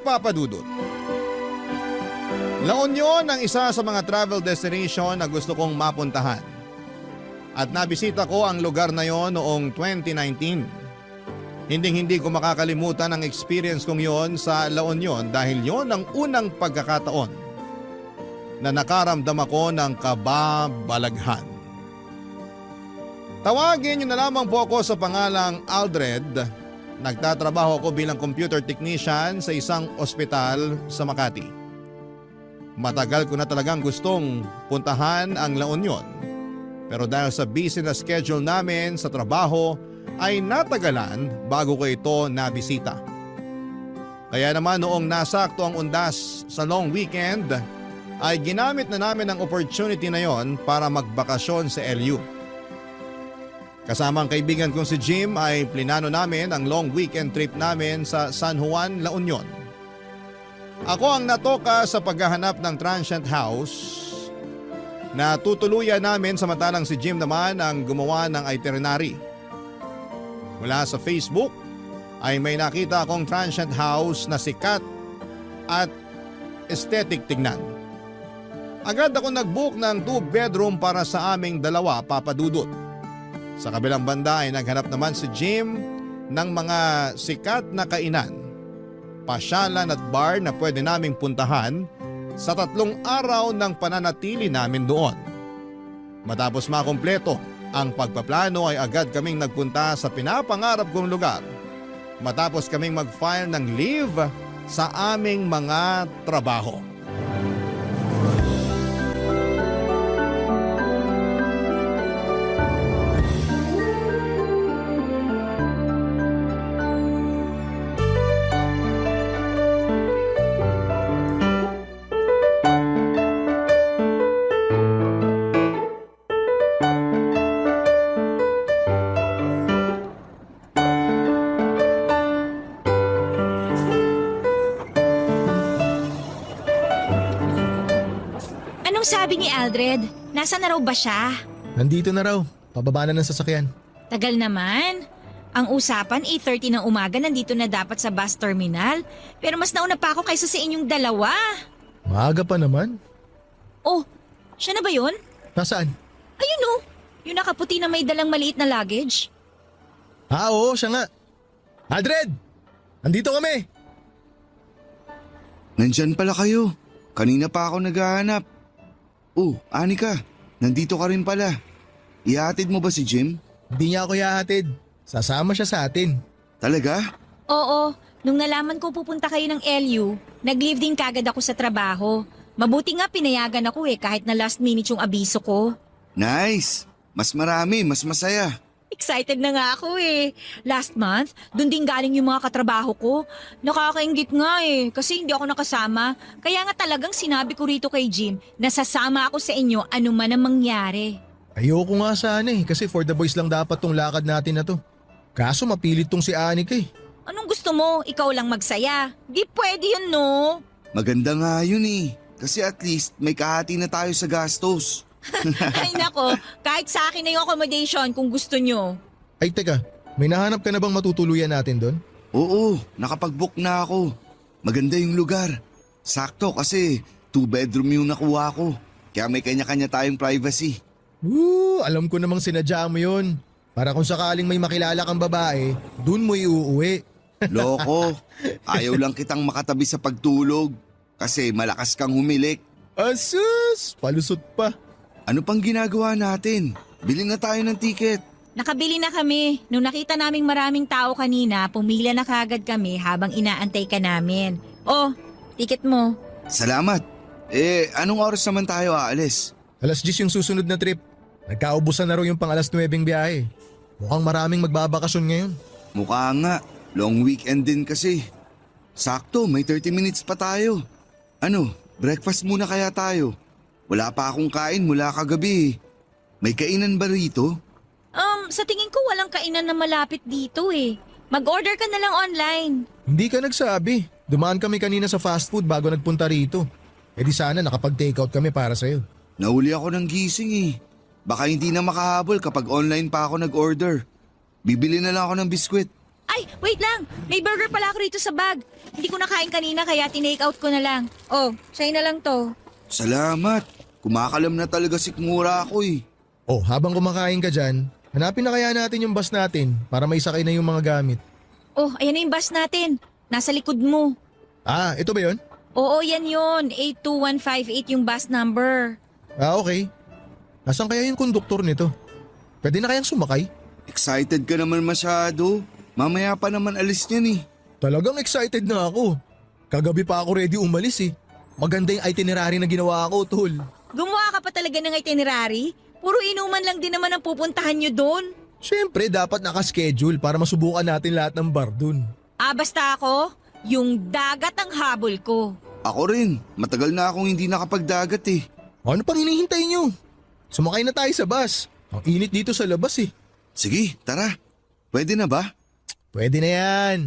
Papadudot. La Union ang isa sa mga travel destination na gusto kong mapuntahan. At nabisita ko ang lugar na yon noong 2019. Hinding-hindi ko makakalimutan ang experience kong yon sa La Union dahil yon ang unang pagkakataon na nakaramdam ako ng kababalaghan. Tawagin niyo na lamang po ako sa pangalang Aldred. Nagtatrabaho ako bilang computer technician sa isang ospital sa Makati. Matagal ko na talagang gustong puntahan ang La Union. Pero dahil sa busy na schedule namin sa trabaho ay natagalan bago ko ito nabisita. Kaya naman noong nasakto ang undas sa long weekend ay ginamit na namin ang opportunity na yon para magbakasyon sa LU. Kasama ang kaibigan kong si Jim ay plinano namin ang long weekend trip namin sa San Juan, La Union. Ako ang natoka sa paghahanap ng transient house na tutuluyan namin samantalang si Jim naman ang gumawa ng itinerary. Mula sa Facebook ay may nakita akong transient house na sikat at aesthetic tignan. Agad ako nag-book ng 2-bedroom para sa aming dalawa, Papadudot. Sa kabilang banda ay naghanap naman si Jim ng mga sikat na kainan, pasyalan at bar na pwede naming puntahan sa 3 araw ng pananatili namin doon. Matapos makumpleto ang pagpaplano ay agad kaming nagpunta sa pinapangarap kong lugar matapos kaming mag-file ng leave sa aming mga trabaho. Sabi ni Aldred, nasa na raw ba siya? Nandito na raw, pababa na ng sasakyan. Tagal naman. Ang usapan 8:30 ng umaga nandito na dapat sa bus terminal. Pero mas nauna pa ako kaysa sa inyong dalawa. Maaga pa naman. Oh, siya na ba yun? Nasaan? Ayun oh, yung nakaputi na may dalang maliit na luggage. Oo, siya nga. Aldred! Nandito kami! Nandyan pala kayo. Kanina pa ako naghahanap. Oh, Anika, nandito ka rin pala. Ihatid mo ba si Jim? Hindi niya ako ihahatid. Sasama siya sa atin. Talaga? Oo, nung nalaman ko pupunta kayo ng LU, nag-leave din kagad ako sa trabaho. Mabuti nga pinayagan ako kahit na last minute yung abiso ko. Nice! Mas marami, mas masaya. Excited na nga ako Last month, dun din galing yung mga katrabaho ko. Nakakaingit nga kasi hindi ako nakasama. Kaya nga talagang sinabi ko rito kay Jim na sasama ako sa inyo ano man ang mangyari. Ayoko nga sana kasi for the boys lang dapat tong lakad natin na to. Kaso mapilit tong si Anika Anong gusto mo? Ikaw lang magsaya. Di pwede yun no? Maganda nga yun kasi at least may kahati na tayo sa gastos. Ay nako, kahit sa akin na yung accommodation kung gusto nyo. Ay teka, may nahanap ka na bang matutuluyan natin doon? Oo, nakapag-book na ako. Maganda yung lugar. Sakto kasi 2-bedroom yung nakuha ko. Kaya may kanya-kanya tayong privacy. Alam ko namang sinadya mo yun. Para kung sakaling may makilala kang babae, dun mo iuuwi. Loko, ayaw lang kitang makatabi sa pagtulog. Kasi malakas kang humilik. Asus, palusot pa. Ano pang ginagawa natin? Bili na tayo ng tiket. Nakabili na kami. Nung nakita naming maraming tao kanina, pumila na kagad kami habang inaantay ka namin. Oh, tiket mo. Salamat. Anong oras naman tayo aalis? 10:00 yung susunod na trip. Nagkaubusan na raw yung pang 9:00 biyahe. Mukhang maraming magbabakasyon ngayon. Mukha nga. Long weekend din kasi. Sakto, may 30 minutes pa tayo. Ano, breakfast muna kaya tayo? Wala pa akong kain mula kagabi. May kainan ba rito? Sa tingin ko walang kainan na malapit dito Mag-order ka na lang online. Hindi ka nagsabi. Dumaan kami kanina sa fast food bago nagpunta rito. Di sana nakapag-takeout kami para sa'yo. Nahuli ako ng gising Baka hindi na makahabol kapag online pa ako nag-order. Bibili na lang ako ng biskwit. Ay, wait lang. May burger pala ako rito sa bag. Hindi ko nakain kanina kaya tinake out ko na lang. Oh, sa'yo na lang to. Salamat. Kumakalam na talaga si Kimura ako eh. Oh, habang kumakain ka dyan, hanapin na kaya natin yung bus natin para may sakay na yung mga gamit. Oh, ayan na yung bus natin. Nasa likod mo. Ah, ito ba yun? Oo, yan yun. 82158 yung bus number. Ah, okay. Nasaan kaya yung konduktor nito? Pwede na kayang sumakay? Excited ka naman masyado. Mamaya pa naman alis niyan eh. Talagang excited na ako. Kagabi pa ako ready umalis eh. Maganda yung itinerary na ginawa ko, tol. Gumawa ka pa talaga ng itinerary? Puro inuman lang din naman ang pupuntahan nyo doon. Siyempre, dapat nakaschedule para masubukan natin lahat ng bar dun. Ah, basta ako, yung dagat ang habol ko. Ako rin. Matagal na akong hindi nakapagdagat eh. Ano pang hinihintay nyo? Sumakay na tayo sa bus. Ang init dito sa labas eh. Sige, tara. Pwede na ba? Pwede na yan.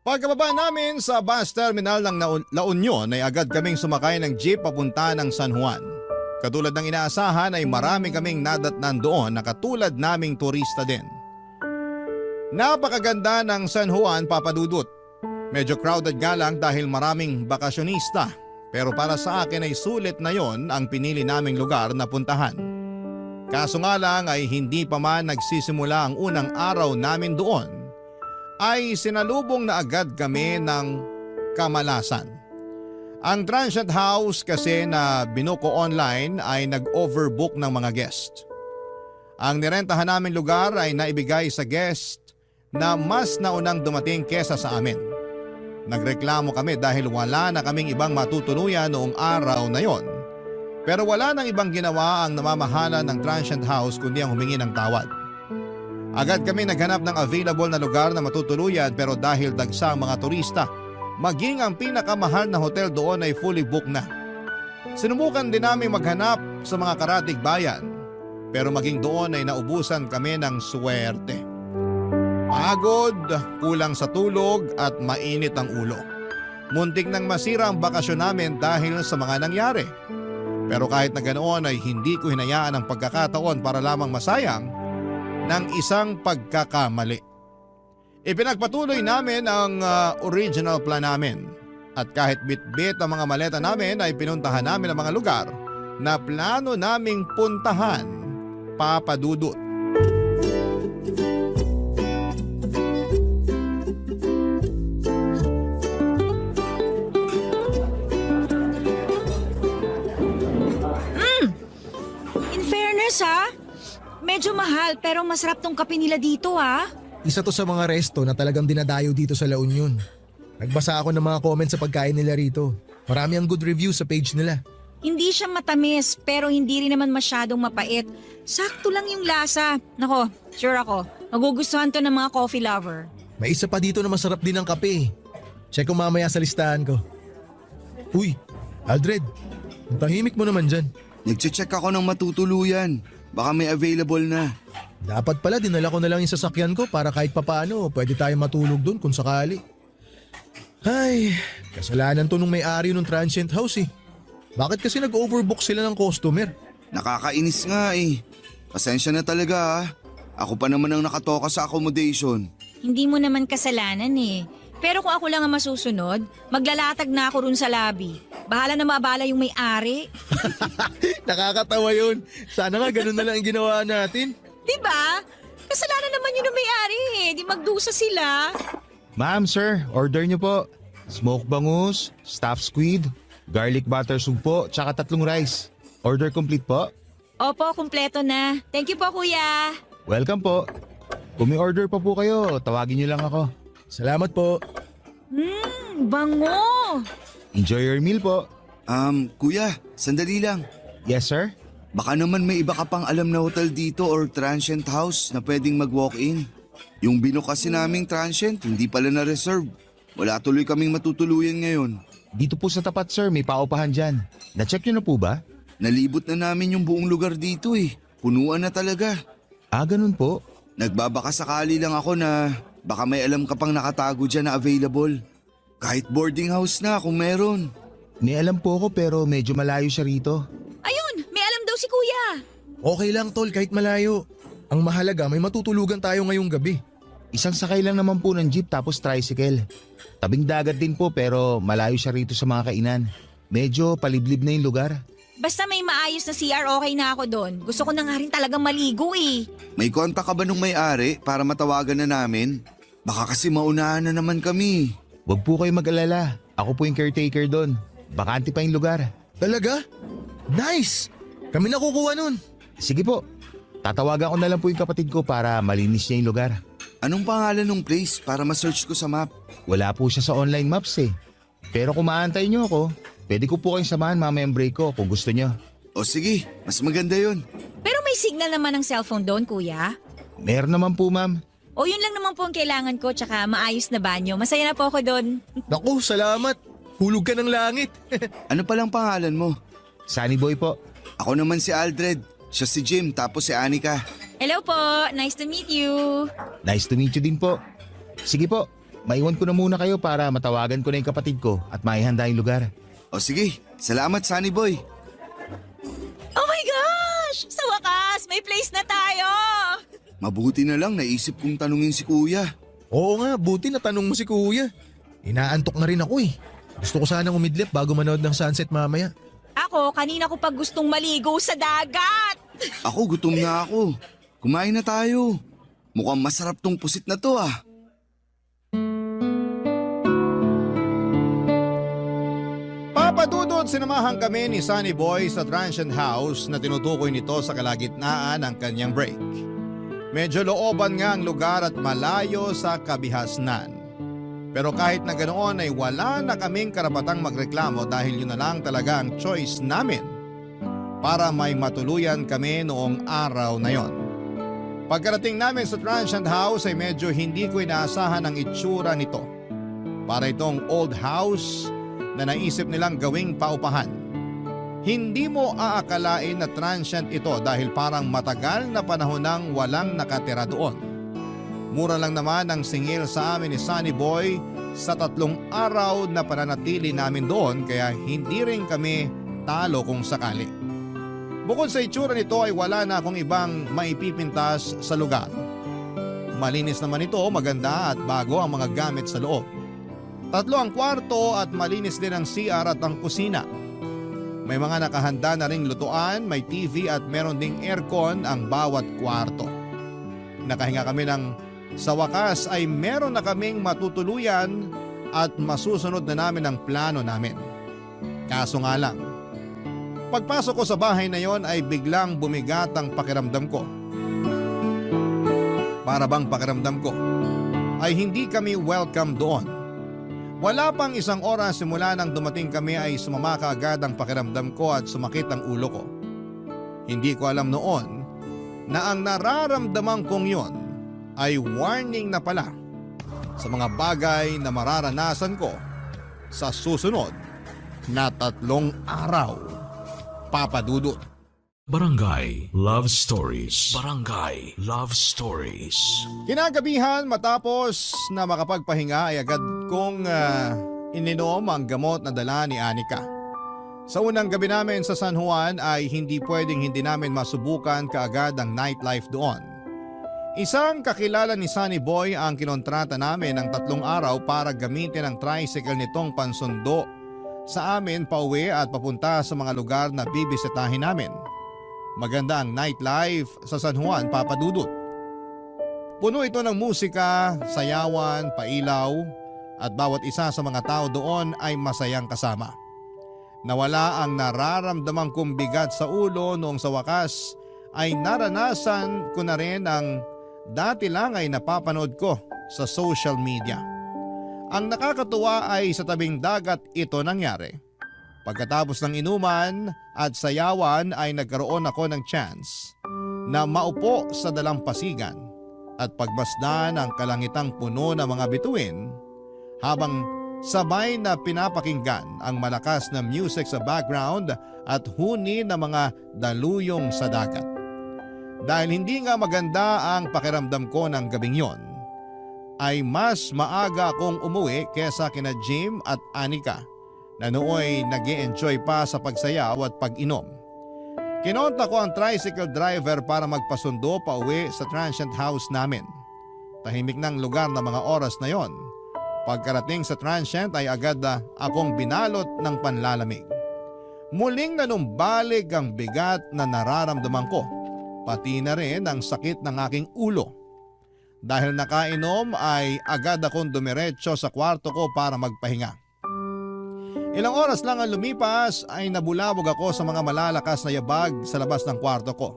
Pagkababa namin sa bus terminal ng La Union ay agad kaming sumakay ng jeep papunta ng San Juan. Katulad ng inaasahan ay marami kaming nadatnan doon na katulad naming turista din. Napakaganda ng San Juan, Papadudut. Medyo crowded nga lang dahil maraming bakasyonista. Pero para sa akin ay sulit na yon ang pinili naming lugar na puntahan. Kaso nga lang ay hindi pa man nagsisimula ang unang araw namin doon, ay sinalubong na agad kami ng kamalasan. Ang transient house kasi na binuko online ay nag-overbook ng mga guest. Ang nirentahan namin lugar ay naibigay sa guest na mas naunang dumating kesa sa amin. Nagreklamo kami dahil wala na kaming ibang matutuluyan noong araw na yon. Pero wala nang ibang ginawa ang namamahala ng transient house kundi ang humingi ng tawad. Agad kami naghanap ng available na lugar na matutuluyan pero dahil dagsa ang mga turista, maging ang pinakamahal na hotel doon ay fully booked na. Sinubukan din namin maghanap sa mga karatig bayan pero maging doon ay naubusan kami ng swerte. Pagod, kulang sa tulog at mainit ang ulo. Muntik nang masira ang bakasyon namin dahil sa mga nangyari. Pero kahit na ganoon ay hindi ko hinayaan ang pagkakataon para lamang masayang ng isang pagkakamali. Ipinagpatuloy namin ang original plan namin. At kahit bit-bit ang mga maleta namin ay pinuntahan namin ang mga lugar na plano naming puntahan, Papadudut. Medyo mahal pero masarap tong kape nila dito ha. Isa to sa mga resto na talagang dinadayo dito sa La Union. Nagbasa ako ng mga comments sa pagkain nila rito. Marami ang good reviews sa page nila. Hindi siya matamis pero hindi rin naman masyadong mapait. Sakto lang yung lasa. Nako, sure ako. Magugustuhan to ng mga coffee lover. May isa pa dito na masarap din ang kape. Check ko mamaya sa listahan ko. Uy, Aldred, ang tahimik mo naman dyan. Nagche-check ako ng matutuluyan. Baka may available na. Dapat pala dinala ko na lang yung sasakyan ko para kahit papaano pwede tayo matulog dun kung sakali. Ay, kasalanan to nung may-ari ng transient house eh. Bakit kasi nag-overbook sila ng customer? Nakakainis nga eh. Pasensya na talaga ah. Ako pa naman ang nakatoka sa accommodation. Hindi mo naman kasalanan eh. Pero kung ako lang ang masusunod, maglalatag na ako run sa lobby. Bahala na maabala yung may-ari. Nakakatawa yun. Sana nga ganun na lang ang ginawa natin. Diba? Kasalanan naman yun ng may-ari eh. Di magdusa sila. Ma'am, sir, order niyo po. Smoked bangus, stuffed squid, garlic butter soup po, tsaka 3 rice. Order complete po? Opo, kumpleto na. Thank you po, kuya. Welcome po. Kung may order pa po kayo, tawagin niyo lang ako. Salamat po. Bango! Enjoy your meal po. Kuya, sandali lang. Yes, sir? Baka naman may iba ka pang alam na hotel dito or transient house na pwedeng mag-walk-in. Yung bino kasi naming transient, hindi pala na-reserve. Wala tuloy kaming matutuluyan ngayon. Dito po sa tapat, sir, may paupahan dyan. Na-check niyo na po ba? Nalibot na namin yung buong lugar dito eh. Punuan na talaga. Ah, ganun po. Nagbabaka sakali lang ako na baka may alam ka pang nakatago dyan na available. Kahit boarding house na kung meron. May alam po ako pero medyo malayo siya rito. Ayun, may alam daw si kuya. Okay lang tol kahit malayo. Ang mahalaga may matutulugan tayo ngayong gabi. Isang sakay lang naman po ng jeep tapos tricycle. Tabing dagat din po pero malayo siya rito sa mga kainan. Medyo paliblib na yung lugar. Basta may maayos na CR, okay na ako doon. Gusto ko na nga rin talagang maligo eh. May kontak ka ba nung may-ari para matawagan na namin? Baka kasi maunahan na naman kami. Huwag po kayo mag-alala. Ako po yung caretaker doon. Bakante pa yung lugar. Talaga? Nice! Kami na kukuha nun. Sige po. Tatawagan ko na lang po yung kapatid ko para malinis niya yung lugar. Anong pangalan ng place para ma-search ko sa map? Wala po siya sa online maps eh. Pero kung maantay niyo ako, pwede ko po kayong samahan mamaya ang break ko kung gusto niyo. O sige, mas maganda yun. Pero may signal naman ng cellphone doon, kuya. Meron naman po ma'am. O yun lang naman po ang kailangan ko, tsaka maayos na banyo. Masaya na po ako doon. Naku, salamat. Hulog ka ng langit. Ano palang pangalan mo? Sunny Boy po. Ako naman si Aldred. Siya si Jim tapos si Anika. Hello po, nice to meet you. Nice to meet you din po. Sige po, maiwan ko na muna kayo para matawagan ko na yung kapatid ko at maihanda yung lugar. O sige, salamat Sunny Boy. Oh my gosh! Sa wakas, may place na tayo! Mabuti na lang naisip kong tanungin si Kuya. Oo nga, buti na tanong mo si kuya. Inaantok na rin ako eh. Gusto ko sanang umidlip bago manood ng sunset mamaya. Ako, kanina ko pag gustong maligo sa dagat. Ako gutom na ako. Kumain na tayo. Mukhang masarap tong pusit na to ah. Papadudod, sinamahan kami ni Sunny Boy sa transient house na tinutukoy nito sa kalagitnaan ng kanyang break. Medyo looban nga ang lugar at malayo sa kabihasnan. Pero kahit na ganoon ay wala na kaming karapatang magreklamo dahil yun na lang talaga ang choice namin para may matuluyan kami noong araw na yon. Pagkarating namin sa transient house ay medyo hindi ko inaasahan ang itsura nito. Para itong old house na naisip nilang gawing paupahan. Hindi mo aakalain na transient ito dahil parang matagal na panahon nang walang nakatira doon. Mura lang naman ang singil sa amin ni Sunny Boy sa 3 araw na pananatili namin doon kaya hindi rin kami talo kung sakali. Bukod sa itsura nito ay wala na akong ibang maipipintas sa lugar. Malinis naman ito, maganda at bago ang mga gamit sa loob. 3 ang kwarto at malinis din ang CR at ang kusina. May mga nakahanda na ring lutuan, may TV at meron ding aircon ang bawat kwarto. Nakahinga kami ng sa wakas ay meron na kaming matutuluyan at masusunod na namin ang plano namin. Kaso nga lang, pagpasok ko sa bahay na yon ay biglang bumigat ang pakiramdam ko. Para bang pakiramdam ko ay hindi kami welcome doon. Wala pang 1 oras simula nang dumating kami ay sumama kaagad ang pakiramdam ko at sumakit ang ulo ko. Hindi ko alam noon na ang nararamdaman kong yon ay warning na pala sa mga bagay na mararanasan ko sa susunod na 3 araw. Papadudot. Barangay Love Stories. Barangay Love Stories. Kinagabihan matapos na makapagpahinga ay agad kong ininom ang gamot na dala ni Anika. Sa unang gabi namin sa San Juan ay hindi pwedeng hindi namin masubukan kaagad ang nightlife doon. Isang kakilala ni Sunny Boy ang kinontrata namin ng 3 araw para gamitin ang tricycle nitong pansundo sa amin pauwi at papunta sa mga lugar na bibisitahin namin. Maganda ang nightlife sa San Juan, Papadudot. Puno ito ng musika, sayawan, pailaw at bawat isa sa mga tao doon ay masayang kasama. Nawala ang nararamdamang kong bigat sa ulo noong sa wakas ay naranasan ko na rin ang dati lang ay napapanood ko sa social media. Ang nakakatuwa ay sa tabing dagat ito nangyari. Pagkatapos ng inuman at sayawan ay nagkaroon ako ng chance na maupo sa dalampasigan at pagmasdan ang kalangitang puno ng mga bituin habang sabay na pinapakinggan ang malakas na music sa background at huni ng mga daluyong sa dagat. Dahil hindi nga maganda ang pakiramdam ko ng gabing yon, ay mas maaga akong umuwi kesa kina Jim at Anika na nooy nag-e-enjoy pa sa pagsayaw at pag-inom. Kinonta ko ang tricycle driver para magpasundo pa uwi sa transient house namin. Tahimik ng lugar na mga oras na yon. Pagkarating sa transient ay agad akong binalot ng panlalamig. Muling nanumbalik ang bigat na nararamdaman ko, pati na rin ang sakit ng aking ulo. Dahil nakainom ay agad akong dumiretso sa kwarto ko para magpahinga. Ilang oras lang ang lumipas ay nabulabog ako sa mga malalakas na yabag sa labas ng kwarto ko.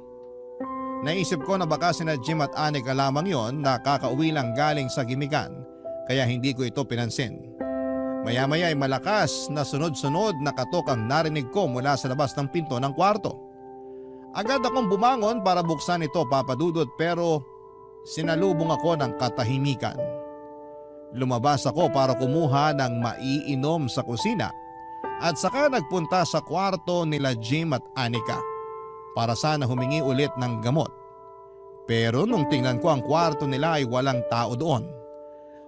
Naisip ko na baka sina Jim at Anika lamang yon na kakauwi lang galing sa gimikan, kaya hindi ko ito pinansin. Maya-maya ay malakas na sunod-sunod na katok ang narinig ko mula sa labas ng pinto ng kwarto. Agad akong bumangon para buksan ito, Papa Dudut, pero sinalubong ako ng katahimikan. Lumabas ako para kumuha ng maiinom sa kusina at saka nagpunta sa kwarto nila Jim at Anika para sana humingi ulit ng gamot. Pero nung tingnan ko ang kwarto nila ay walang tao doon.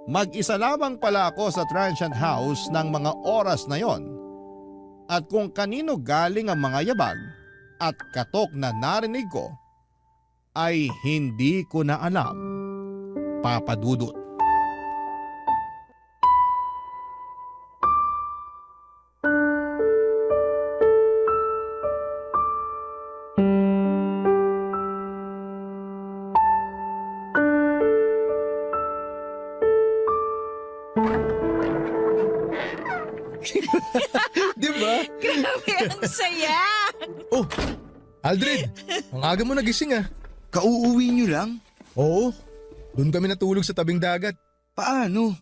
Mag-isa lamang pala ako sa transient house ng mga oras na yon. At kung kanino galing ang mga yabag at katok na narinig ko ay hindi ko na alam, Papa Dudut. Di ba? Grabe, ang saya! Oh, Aldred, ang aga mo nagising ah. Kauuwi nyo lang? Oo, doon kami natulog sa tabing dagat. Paano?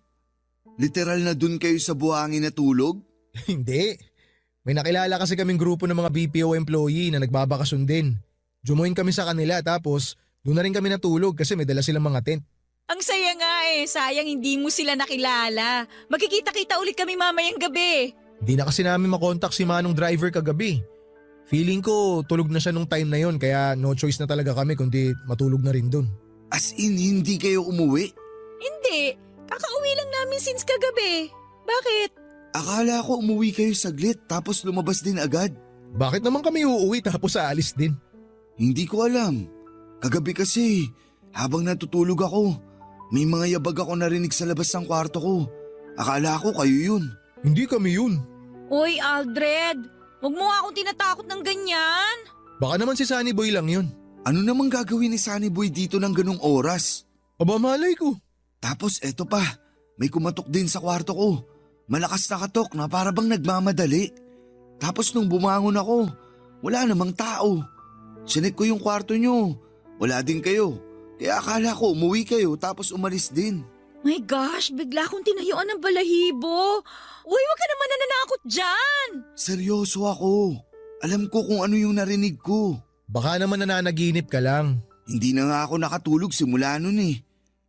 Literal na dun kayo sa buhangin natulog? Hindi. May nakilala kasi kaming grupo ng mga BPO employee na nagbabakasyon din. Jumoin kami sa kanila tapos doon na rin kami natulog kasi may dala silang mga tent. Ang saya nga sayang hindi mo sila nakilala. Magkikita-kita ulit kami mamayang gabi. Hindi na kasi namin makontak si Manong driver kagabi. Feeling ko tulog na siya nung time na yon kaya no choice na talaga kami kundi matulog na rin doon. As in, hindi kayo umuwi? Hindi, kakauwi lang namin since kagabi. Bakit? Akala ko umuwi kayo saglit tapos lumabas din agad. Bakit naman kami uuwi tapos aalis din? Hindi ko alam. Kagabi kasi, habang natutulog ako, may mga yabag ako narinig sa labas ng kwarto ko. Akala ko kayo yun. Hindi kami yun. Uy, Aldred, huwag mo nga akong tinatakot ng ganyan. Baka naman si Sunny Boy lang yun. Ano namang gagawin ni Sunny Boy dito ng ganung oras? Aba malay ko. Tapos eto pa, may kumatok din sa kwarto ko. Malakas na katok na para bang nagmamadali. Tapos nung bumangon ako, wala namang tao. Sinek ko yung kwarto nyo. Wala din kayo. Kaya akala ko umuwi kayo tapos umalis din. My gosh, bigla akong tinayuan ng balahibo. Uy, wag ka naman nananakot dyan. Seryoso ako. Alam ko kung ano yung narinig ko. Baka naman nananaginip ka lang. Hindi na nga ako nakatulog simula nun eh.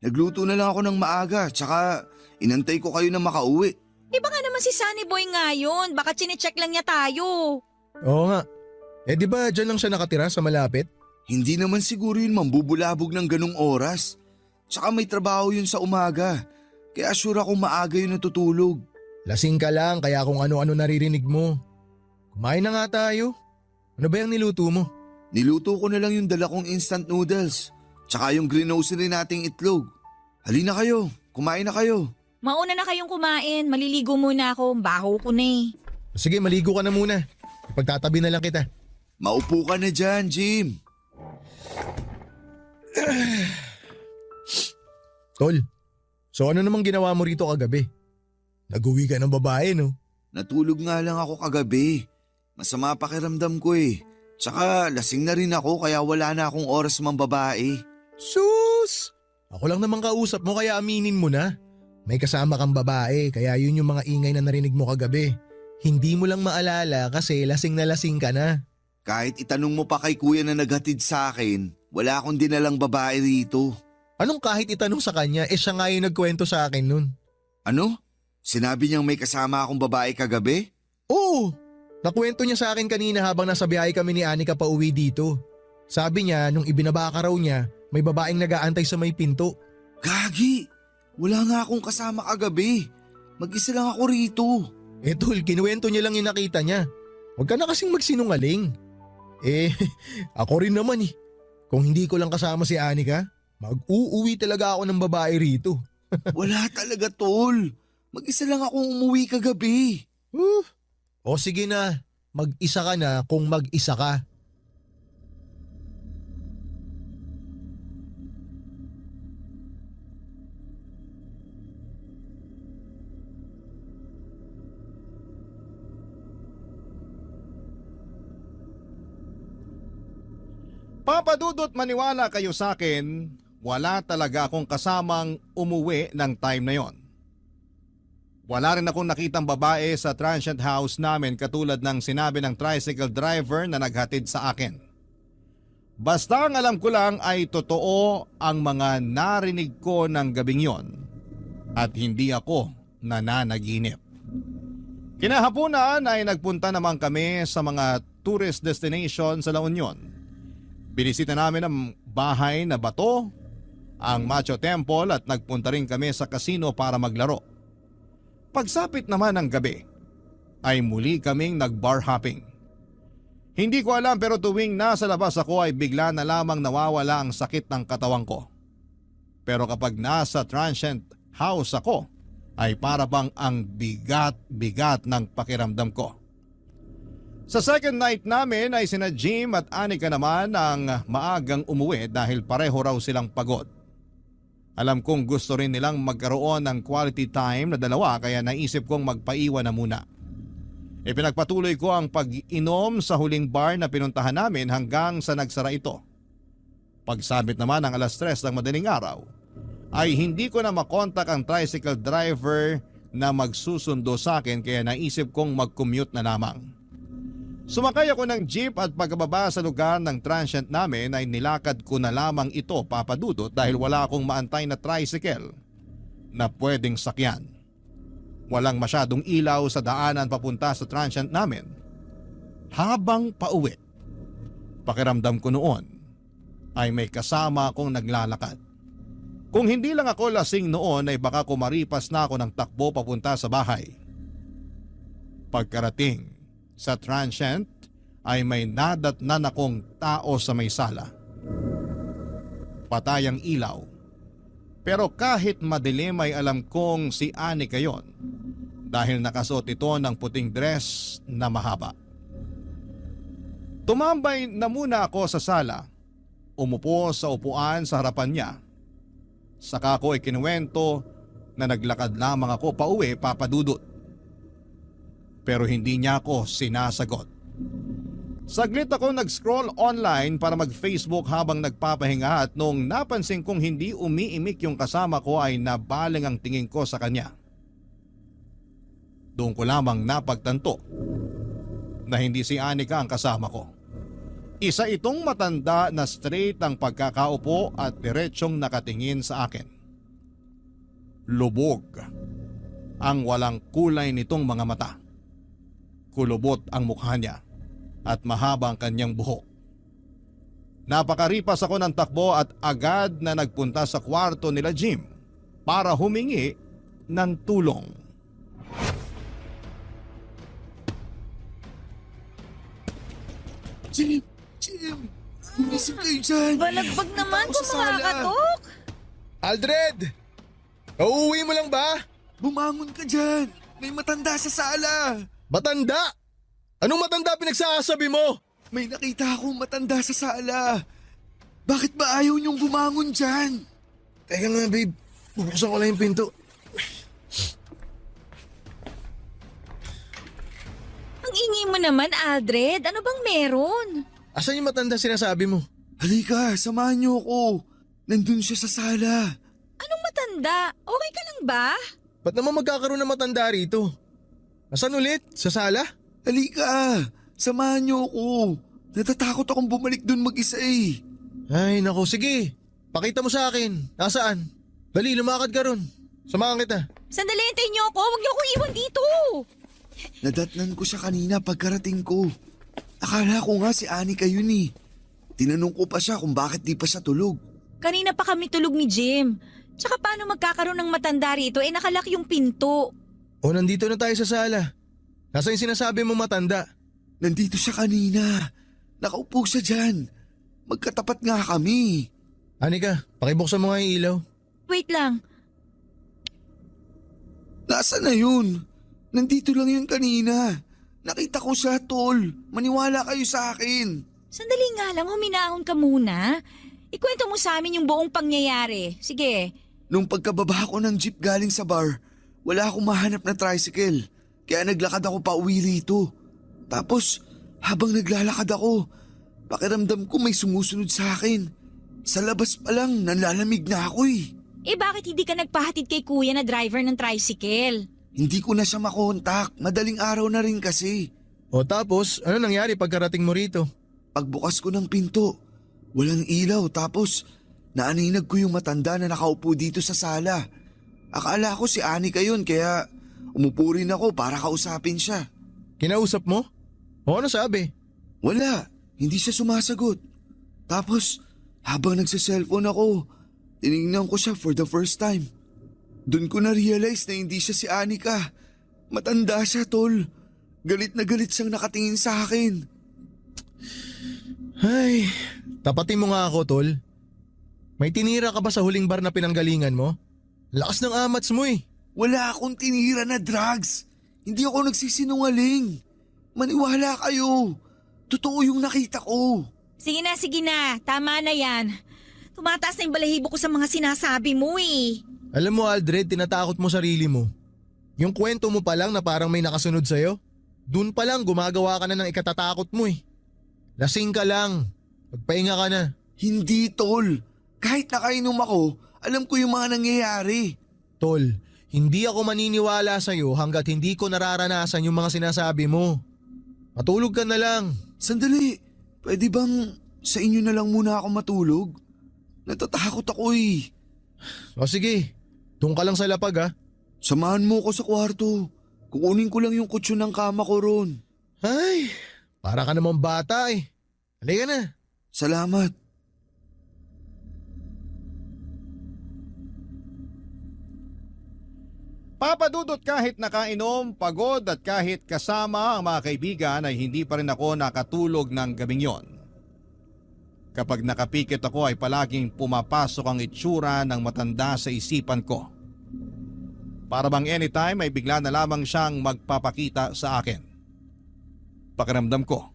Nagluto na lang ako ng maaga tsaka inantay ko kayo na makauwi. Baka naman si Sunny Boy ngayon. Baka chinecheck lang niya tayo. Oo nga. Di ba dyan lang siya nakatira sa malapit? Hindi naman siguro yun mambubulabog ng ganung oras. Tsaka may trabaho yun sa umaga. Kaya sure akong maaga yun natutulog. Lasing ka lang kaya kung ano-ano naririnig mo. Kumain na nga tayo. Ano ba yung niluto mo? Niluto ko na lang yung dala kong instant noodles. Tsaka yung greenosity nating itlog. Halina kayo, kumain na kayo. Mauna na kayong kumain. Maliligo muna ako. Baho ko na eh. Sige, maligo ka na muna. Ipagtatabi na lang kita. Maupo ka na dyan, Jim. Tol, so ano namang ginawa mo rito kagabi? Nag-uwi ka ng babae, no? Natulog nga lang ako kagabi. Masama pakiramdam ko eh. Tsaka lasing na rin ako kaya wala na akong oras mambabae. Sus! Ako lang naman kausap mo kaya aminin mo na. May kasama kang babae kaya yun yung mga ingay na narinig mo kagabi. Hindi mo lang maalala kasi lasing na lasing ka na. Kahit itanong mo pa kay kuya na naghatid sa akin, wala akong dinalang babae rito. Anong kahit itanong sa kanya, siya nga yung nagkwento sa akin nun. Ano? Sinabi niyang may kasama akong babae kagabi? Oo! Nakwento niya sa akin kanina habang nasa biyahe kami ni Anika pa uwi dito. Sabi niya nung ibinaba ka raw niya, may babaeng nag-aantay sa may pinto. Gagi! Wala nga akong kasama kagabi. Mag-isa lang ako rito. Tol, kinuwento niya lang yung nakita niya. Huwag ka na kasing magsinungaling. Eh, ako rin naman eh. Kung hindi ko lang kasama si Anika, mag-uuwi talaga ako ng babae rito. Wala talaga, tol. Mag-isa lang akong umuwi kagabi. O sige na, mag-isa ka na kung mag-isa ka. Papadudot maniwala kayo sa akin, wala talaga akong kasamang umuwi ng time na yon. Wala rin akong nakitang babae sa transient house namin katulad ng sinabi ng tricycle driver na naghatid sa akin. Basta ang alam ko lang ay totoo ang mga narinig ko ng gabing yon at hindi ako nananaginip. Kinahapunan ay nagpunta naman kami sa mga tourist destination sa La Union. Binisita namin ang bahay na bato, ang Macho Temple at nagpunta rin kami sa casino para maglaro. Pagsapit naman ng gabi, ay muli kaming nag-bar hopping. Hindi ko alam pero tuwing nasa labas ako ay bigla na lamang nawawala ang sakit ng katawan ko. Pero kapag nasa transient house ako, ay para bang ang bigat-bigat ng pakiramdam ko. Sa second night namin ay sina Jim at Anika naman ang maagang umuwi dahil pareho raw silang pagod. Alam kong gusto rin nilang magkaroon ng quality time na dalawa kaya naisip kong magpaiwan na muna. Ipinagpatuloy ko ang pag-inom sa huling bar na pinuntahan namin hanggang sa nagsara ito. Pagsabit naman ng 3:00 ng madaling araw, ay hindi ko na makontak ang tricycle driver na magsusundo sa akin kaya naisip kong mag-commute na lamang. Sumakay ako ng jeep at pagkababa sa lugar ng transient namin ay nilakad ko na lamang ito papadudot dahil wala akong maantay na tricycle na pwedeng sakyan. Walang masyadong ilaw sa daanan papunta sa transient namin. Habang pauwi, pakiramdam ko noon ay may kasama akong naglalakad. Kung hindi lang ako lasing noon ay baka kumaripas na ako ng takbo papunta sa bahay. Pagkarating sa transient ay may nadatnan akong tao sa may sala. Patay ang ilaw. Pero kahit madilim ay alam kong si Anika yon dahil nakasuot ito ng puting dress na mahaba. Tumambay na muna ako sa sala. Umupo sa upuan sa harapan niya. Saka ko ikinuwento na naglakad lamang ako pauwi papadudot. Pero hindi niya ako sinasagot. Saglit ako nag-scroll online para mag-Facebook habang nagpapahinga at noong napansin kong hindi umiimik yung kasama ko ay nabaling ang tingin ko sa kanya. Doon ko lamang napagtanto na hindi si Anika ang kasama ko. Isa itong matanda na straight ang pagkakaupo at diretsyong nakatingin sa akin. Lubog ang walang kulay nitong mga mata. Kulubot ang mukha niya at mahaba ang kanyang buhok. Napakaripas ako ng takbo at agad na nagpunta sa kwarto nila Jim para humingi ng tulong. Jim! Umisip kayo dyan! Balagbag naman Ako kung sa sala. makakatok. Aldred! Uuwi mo lang ba? Bumangon ka dyan! May matanda sa sala! Matanda? Anong matanda pinagsasabi mo? May nakita akong matanda sa sala! Bakit ba ayaw niyong bumangon dyan? Teka nga babe, bubuksan ko lang yung pinto. Ang ingay mo naman, Aldred. Ano bang meron? Asan yung matanda sinasabi mo? Halika, samahan niyo ako. Nandun siya sa sala. Anong matanda? Okay ka lang ba? Ba't naman magkakaroon ng matanda rito? Asan ulit? Sa sala? Halika, samahan niyo ako. Natatakot akong bumalik dun mag-isa eh. Ay naku, sige. Pakita mo sa akin. Nasaan? Dali, lumakad ka ron. Samahan kita. Sandali, hintayin niyo ako. Huwag niyo ako iwan dito. Nadatnan ko siya kanina pagkarating ko. Akala ko nga si Anika yun eh. Tinanong ko pa siya kung bakit di pa siya tulog. Kanina pa kami tulog ni Jim. Tsaka paano magkakaroon ng matanda rito? Nakalak yung pinto. O nandito na tayo sa sala. Nasaan yung sinasabi mo matanda? Nandito siya kanina. Nakaupo siya dyan. Magkatapat nga kami. Anika, pakibuksan mo nga yung ilaw. Wait lang. Nasaan na yun? Nandito lang yun kanina. Nakita ko siya, tol. Maniwala kayo sa akin. Sandali nga lang, huminahon ka muna. Ikwento mo sa amin yung buong pangyayari. Sige. Nung pagkababa ko ng jeep galing sa bar, wala akong mahanap na tricycle. Kaya naglakad ako pa uwi rito. Tapos, habang naglalakad ako, pakiramdam ko may sumusunod sa akin. Sa labas pa lang, nanlalamig na ako eh. Eh bakit hindi ka nagpahatid kay kuya na driver ng tricycle? Hindi ko na siya makontak. Madaling araw na rin kasi. O tapos, ano nangyari pagkarating mo rito? Pagbukas ko ng pinto, walang ilaw tapos naaninag ko yung matanda na nakaupo dito sa sala. Akala ko si Anika yun kaya umupo rin ako para kausapin siya. Kinausap mo? O ano sabi? Wala, hindi siya sumasagot. Tapos habang nagsa-cellphone ako, tinignan ko siya for the first time. Doon ko na-realize na hindi siya si Anika. Matanda siya, tol. Galit na galit siyang nakatingin sa akin. Ay, tapatin mo nga ako, tol. May tinira ka ba sa huling bar na pinanggalingan mo? Lakas ng amats mo eh. Wala akong tinira na drugs. Hindi ako nagsisinungaling. Maniwala kayo. Totoo yung nakita ko. Sige na. Tama na yan. Tumataas na yung balahibo ko sa mga sinasabi mo eh. Alam mo, Aldred, tinatakot mo sarili mo. Yung kwento mo pa lang na parang may nakasunod sa'yo, dun pa lang gumagawa ka na ng ikatatakot mo eh. Lasing ka lang. Magpahinga ka na. Hindi, tol. Kahit nakainom ako, alam ko yung mga nangyayari. Tol, hindi ako maniniwala sa'yo hanggat hindi ko nararanasan yung mga sinasabi mo. Matulog ka na lang. Sandali, pwede bang sa inyo na lang muna ako matulog? Natatakot ako eh. O sige, doon ka lang sa lapag ha. Samahan mo ko sa kwarto. Kukunin ko lang yung kutsyon ng kama ko ron. Ay, para ka namang bata eh. Halika na. Salamat. Papadudot kahit nakainom, pagod at kahit kasama ang mga kaibigan ay hindi pa rin ako nakatulog ng gabing yon. Kapag nakapikit ako ay palaging pumapasok ang itsura ng matanda sa isipan ko. Para bang anytime ay bigla na lamang siyang magpapakita sa akin. Pakiramdam ko,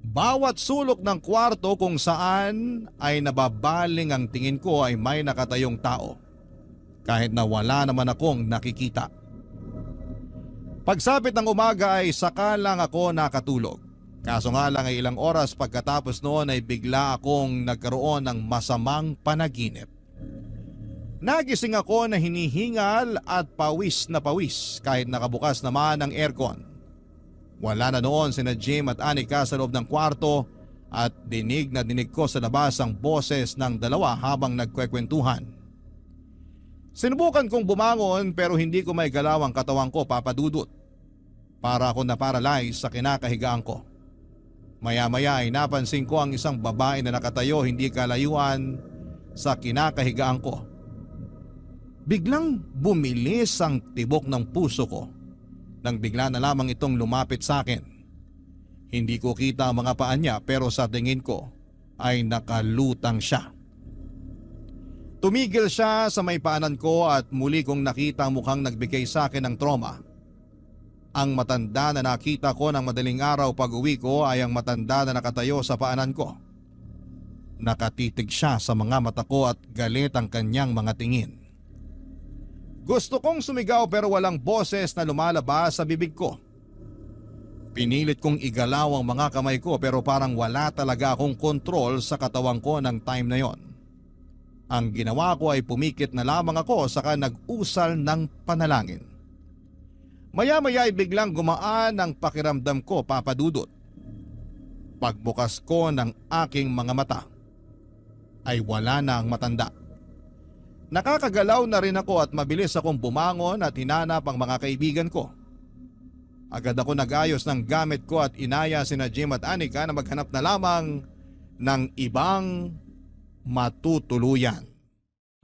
bawat sulok ng kwarto kung saan ay nababaling ang tingin ko ay may nakatayong tao. Kahit na wala naman akong nakikita. Pagsapit ng umaga ay saka lang ako nakatulog. Kaso nga lang ay ilang oras pagkatapos noon ay bigla akong nagkaroon ng masamang panaginip. Nagising ako na hinihingal at pawis na pawis kahit nakabukas naman ang aircon. Wala na noon sina Jim at Anika sa loob ng kwarto at dinig na dinig ko sa labas ang boses ng dalawa habang nagkwekwentuhan. Sinubukan kong bumangon pero hindi ko may galaw ang katawan ko, papadudot. Para ako na-paralyze sa kinakahigaan ko. Maya-maya ay napansin ko ang isang babae na nakatayo hindi kalayuan sa kinakahigaan ko. Biglang bumilis ang tibok ng puso ko nang bigla na lamang itong lumapit sa akin. Hindi ko kita ang mga paa niya pero sa tingin ko ay nakalutang siya. Tumigil siya sa may paanan ko at muli kong nakita ang mukhang nagbigay sa akin ng trauma. Ang matanda na nakita ko ng madaling araw pag-uwi ko ay ang matanda na nakatayo sa paanan ko. Nakatitig siya sa mga mata ko at galit ang kanyang mga tingin. Gusto kong sumigaw pero walang boses na lumalabas sa bibig ko. Pinilit kong igalaw ang mga kamay ko pero parang wala talaga akong kontrol sa katawan ko ng time na yon. Ang ginawa ko ay pumikit na lamang ako saka nag-usal ng panalangin. Maya-maya ay biglang gumaan ang pakiramdam ko, papadudot. Pagbukas ko ng aking mga mata ay wala na ang matanda. Nakakagalaw na rin ako at mabilis akong bumangon at hinanap ang mga kaibigan ko. Agad ako nag-ayos ng gamit ko at inaya sina Jim at Anika na maghanap na lamang ng ibang matutuluyan.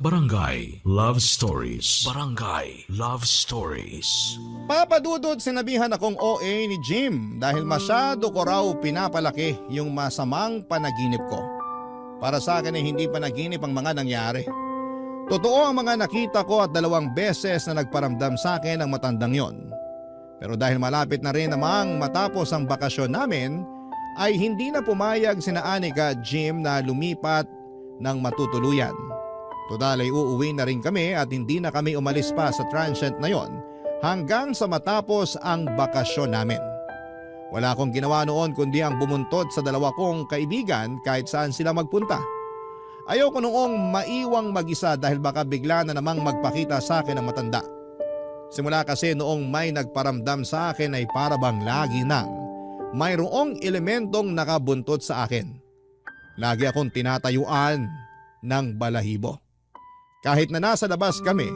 Barangay Love Stories. Barangay Love Stories. Papadudod sinabihan akong OA ni Jim dahil masyado ko raw pinapalaki yung masamang panaginip ko. Para sa akin ay hindi panaginip ang mga nangyari. Totoo ang mga nakita ko at 2 beses na nagparamdam sa akin ang matandang yon. Pero dahil malapit na rin namang matapos ang bakasyon namin, ay hindi na pumayag sina Anika at Jim na lumipat ng matutuluyan. Total ay uuwi na rin kami at hindi na kami umalis pa sa transient na yon hanggang sa matapos ang bakasyon namin. Wala akong ginawa noon kundi ang bumuntod sa 2 kong kaibigan kahit saan sila magpunta. Ayoko noong maiwang mag-isa dahil baka bigla na namang magpakita sa akin ang matanda. Simula kasi noong may nagparamdam sa akin ay para bang lagi nang mayroong elementong nakabuntot sa akin. Lagi akong tinatayuan ng balahibo. Kahit na nasa labas kami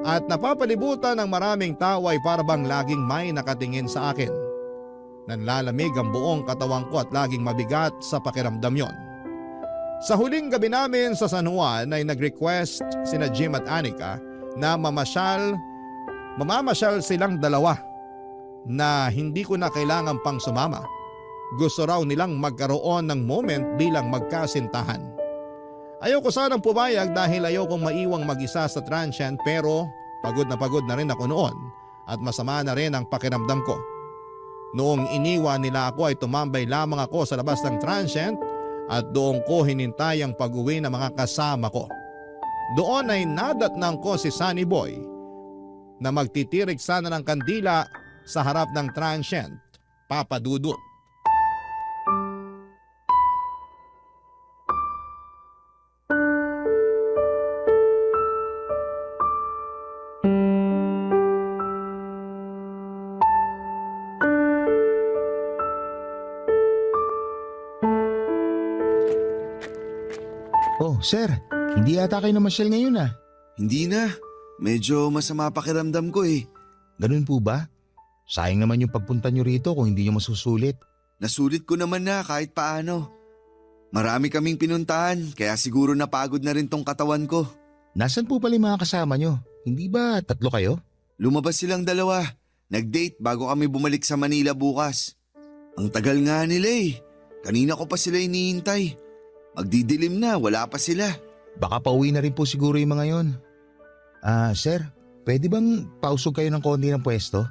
at napapalibutan ng maraming tao ay para bang laging may nakatingin sa akin. Nanlalamig ang buong katawan ko at laging mabigat sa pakiramdam yon. Sa huling gabi namin sa San Juan ay nag-request sina Jim at Anika na mamamasyal silang 2 na hindi ko na kailangan pang sumama. Gusto raw nilang magkaroon ng moment bilang magkasintahan. Ayoko sanang pumayag dahil ayokong maiwang mag-isa sa transient pero pagod na rin ako noon at masama na rin ang pakiramdam ko. Noong iniwan nila ako ay tumambay lamang ako sa labas ng transient at doon ko hinintay ang pag-uwi ng mga kasama ko. Doon ay nadatnang ko si Sunny Boy na magtitirik sana ng kandila sa harap ng transient, Papa Dudut. Oh, sir. Hindi yata kayo namasyal ngayon ah. Hindi na. Medyo masama pakiramdam ko eh. Ganun po ba? Sayang naman yung pagpunta nyo rito kung hindi nyo masusulit. Nasulit ko naman na kahit paano. Marami kaming pinuntahan kaya siguro napagod na rin tong katawan ko. Nasaan po pala yung mga kasama nyo? Hindi ba 3 kayo? Lumabas silang 2. Nag-date bago kami bumalik sa Manila bukas. Ang tagal nga nila eh. Kanina ko pa sila hinihintay. Magdidilim na, wala pa sila. Baka pauwi na rin po siguro yung mga yon. Sir, pwede bang pausog kayo ng konti ng pwesto?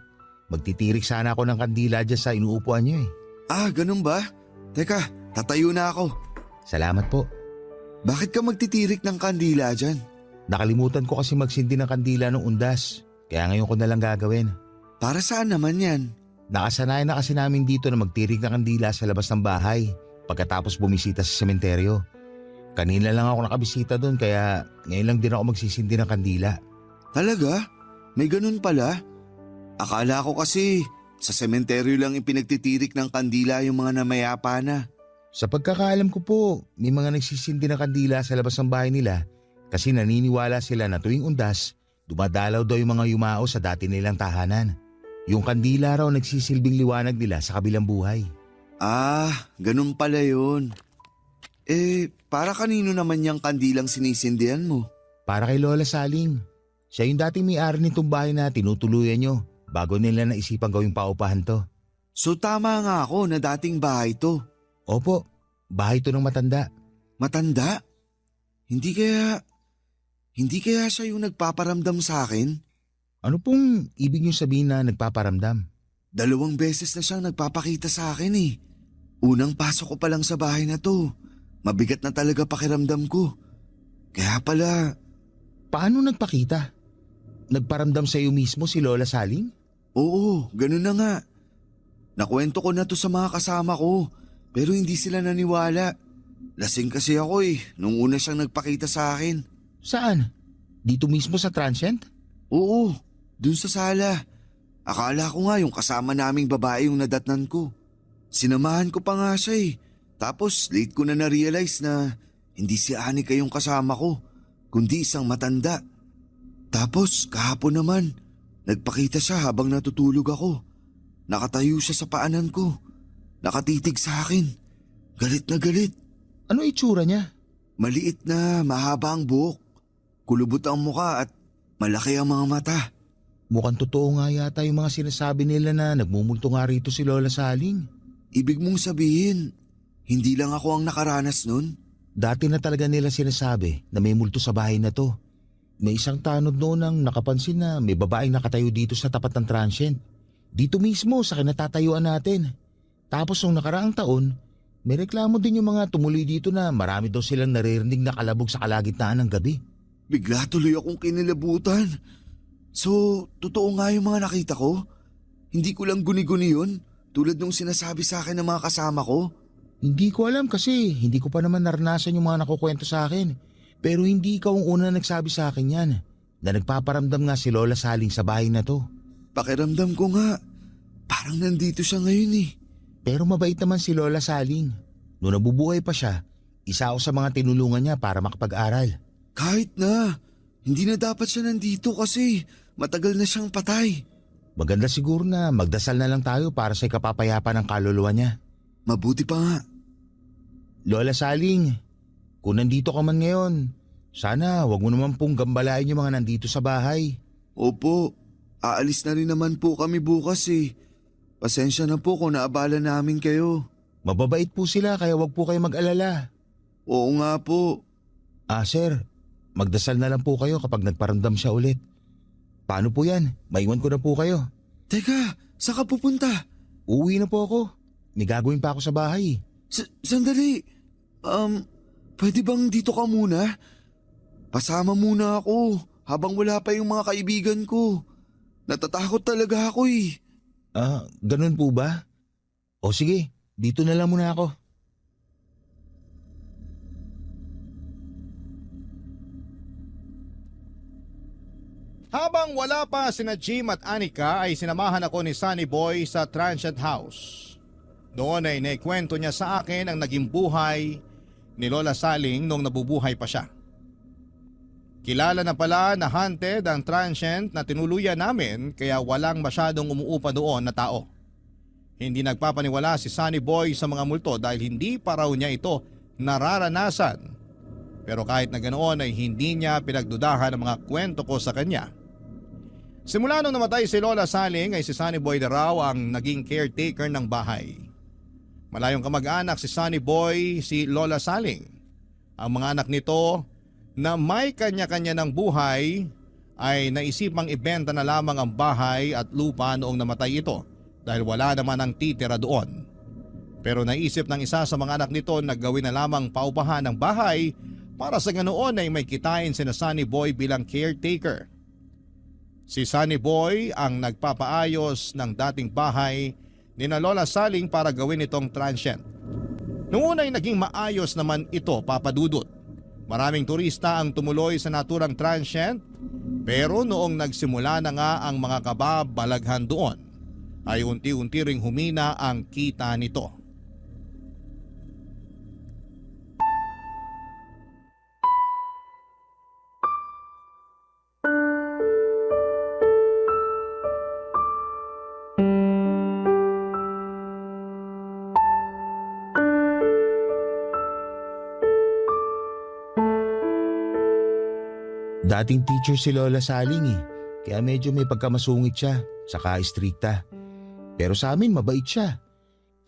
Magtitirik sana ako ng kandila dyan sa inuupuan nyo eh. Ganun ba? Teka, tatayo na ako. Salamat po. Bakit ka magtitirik ng kandila dyan? Nakalimutan ko kasi magsindi ng kandila ng undas. Kaya ngayon ko na lang gagawin. Para saan naman yan? Nakasanayan na kasi namin dito na magtirik ng kandila sa labas ng bahay pagkatapos bumisita sa sementeryo. Kanina lang ako nakabisita doon kaya ngayon lang din ako magsisindi ng kandila. Talaga? May ganun pala? Akala ko kasi sa sementeryo lang ipinagtitirik ng kandila yung mga namayapa na. Sa pagkakaalam ko po, may mga nagsisindi ng kandila sa labas ng bahay nila kasi naniniwala sila na tuwing undas, dumadalaw daw yung mga yumao sa dati nilang tahanan. Yung kandila raw nagsisilbing liwanag nila sa kabilang buhay. Ganun pala yun. Para kanino naman yung kandilang sinisindihan mo? Para kay Lola Saling. Siya yung dating may-ari nitong bahay na tinutuluyan nyo bago nila naisipang gawing paupahan to. So tama nga ako na dating bahay to. Opo, bahay to ng matanda. Matanda? Hindi kaya siya yung nagpaparamdam sa akin? Ano pong ibig nyo sabihin na nagpaparamdam? 2 beses na siyang nagpapakita sa akin eh. Unang pasok ko pa lang sa bahay na to. Mabigat na talaga pakiramdam ko. Kaya pala... Paano nagpakita? Nagparamdam sa iyo mismo si Lola Saling? Oo, ganun na nga. Nakwento ko na to sa mga kasama ko, pero hindi sila naniwala. Lasing kasi ako eh, nung una siyang nagpakita sa akin. Saan? Dito mismo sa transient? Oo, dun sa sala. Akala ko nga yung kasama naming babae yung nadatnan ko. Sinamahan ko pa nga siya eh. Tapos late ko na na-realize na hindi si Anika yung kasama ko, kundi isang matanda. Tapos kahapon naman, nagpakita siya habang natutulog ako. Nakatayo siya sa paanan ko. Nakatitig sa akin. Galit na galit. Ano itsura niya? Maliit na mahaba ang buhok. kulubot ang muka at malaki ang mga mata. Mukhang totoo nga yata yung mga sinasabi nila na nagmumulto nga rito si Lola Saling. Ibig mong sabihin, hindi lang ako ang nakaranas nun? Dati na talaga nila sinasabi na may multo sa bahay na to. May isang tanod noon ang nakapansin na may babaeng nakatayo dito sa tapat ng transient. Dito mismo sa kinatatayuan natin. Tapos nung nakaraang taon, may reklamo din yung mga tumuloy dito na marami daw silang naririnig na kalabog sa kalagitnaan ng gabi. Bigla tuloy akong kinilabutan. So, totoo nga yung mga nakita ko? Hindi ko lang guni-guni yun, tulad nung sinasabi sa akin ng mga kasama ko. Hindi ko alam kasi hindi ko pa naman naranasan yung mga nakukwento sa akin. Pero hindi ikaw ang una nagsabi sa akin yan, na nagpaparamdam nga si Lola Saling sa bahay na to. Pakiramdam ko nga, parang nandito siya ngayon eh. Pero mabait naman si Lola Saling. Noong nabubuhay pa siya, isa ako sa mga tinulungan niya para makapag-aral. Kahit na, hindi na dapat siya nandito kasi matagal na siyang patay. Maganda siguro na magdasal na lang tayo para sa ikapapayapa ng kaluluwa niya. Mabuti pa nga. Lola Saling, kung nandito ka man ngayon, sana wag mo naman pong gambalain yung mga nandito sa bahay. Opo, aalis na rin naman po kami bukas eh. Pasensya na po kung naabala namin kayo. Mababait po sila kaya wag po kayo mag-alala. Oo nga po. Sir, magdasal na lang po kayo kapag nagparamdam siya ulit. Paano po yan? Maiwan ko na po kayo. Teka, saan ka pupunta? Uuwi na po ako. May gagawin pa ako sa bahay. Sandali. Pwede bang dito ka muna? Pasama muna ako habang wala pa yung mga kaibigan ko. Natatakot talaga ako eh. Ganun po ba? O sige, dito na lang muna ako. Habang wala pa sina Jim at Anika ay sinamahan ako ni Sunny Boy sa transient house. Doon ay naikwento niya sa akin ang naging buhay ni Lola Saling nung nabubuhay pa siya. Kilala na pala na haunted ang transient na tinuluyan namin kaya walang masyadong umuupa doon na tao. Hindi nagpapaniwala si Sunny Boy sa mga multo dahil hindi pa raw niya ito nararanasan. Pero kahit na ganoon ay hindi niya pinagdudahan ang mga kwento ko sa kanya. Simula nung namatay si Lola Saling ay si Sunny Boy na raw ang naging caretaker ng bahay. Malayong kamag-anak si Sunny Boy, si Lola Saling. Ang mga anak nito na may kanya-kanya ng buhay ay naisipang ibenta na lamang ang bahay at lupa noong namatay ito dahil wala naman ang titira doon. Pero naisip ng isa sa mga anak nito na gawin na lamang paupahan ng bahay para sa ganoon ay may kitain sina Sunny Boy bilang caretaker. Si Sunny Boy ang nagpapaayos ng dating bahay ni na Lola Saling para gawin itong transient. Noong una ay naging maayos naman ito, Papa Dudut. Maraming turista ang tumuloy sa naturang transient pero noong nagsimula na nga ang mga kababalaghan doon ay unti-unti ring humina ang kita nito. Dating teacher si Lola Saling kaya medyo may pagkamasungit siya, saka istrikta. Pero sa amin mabait siya.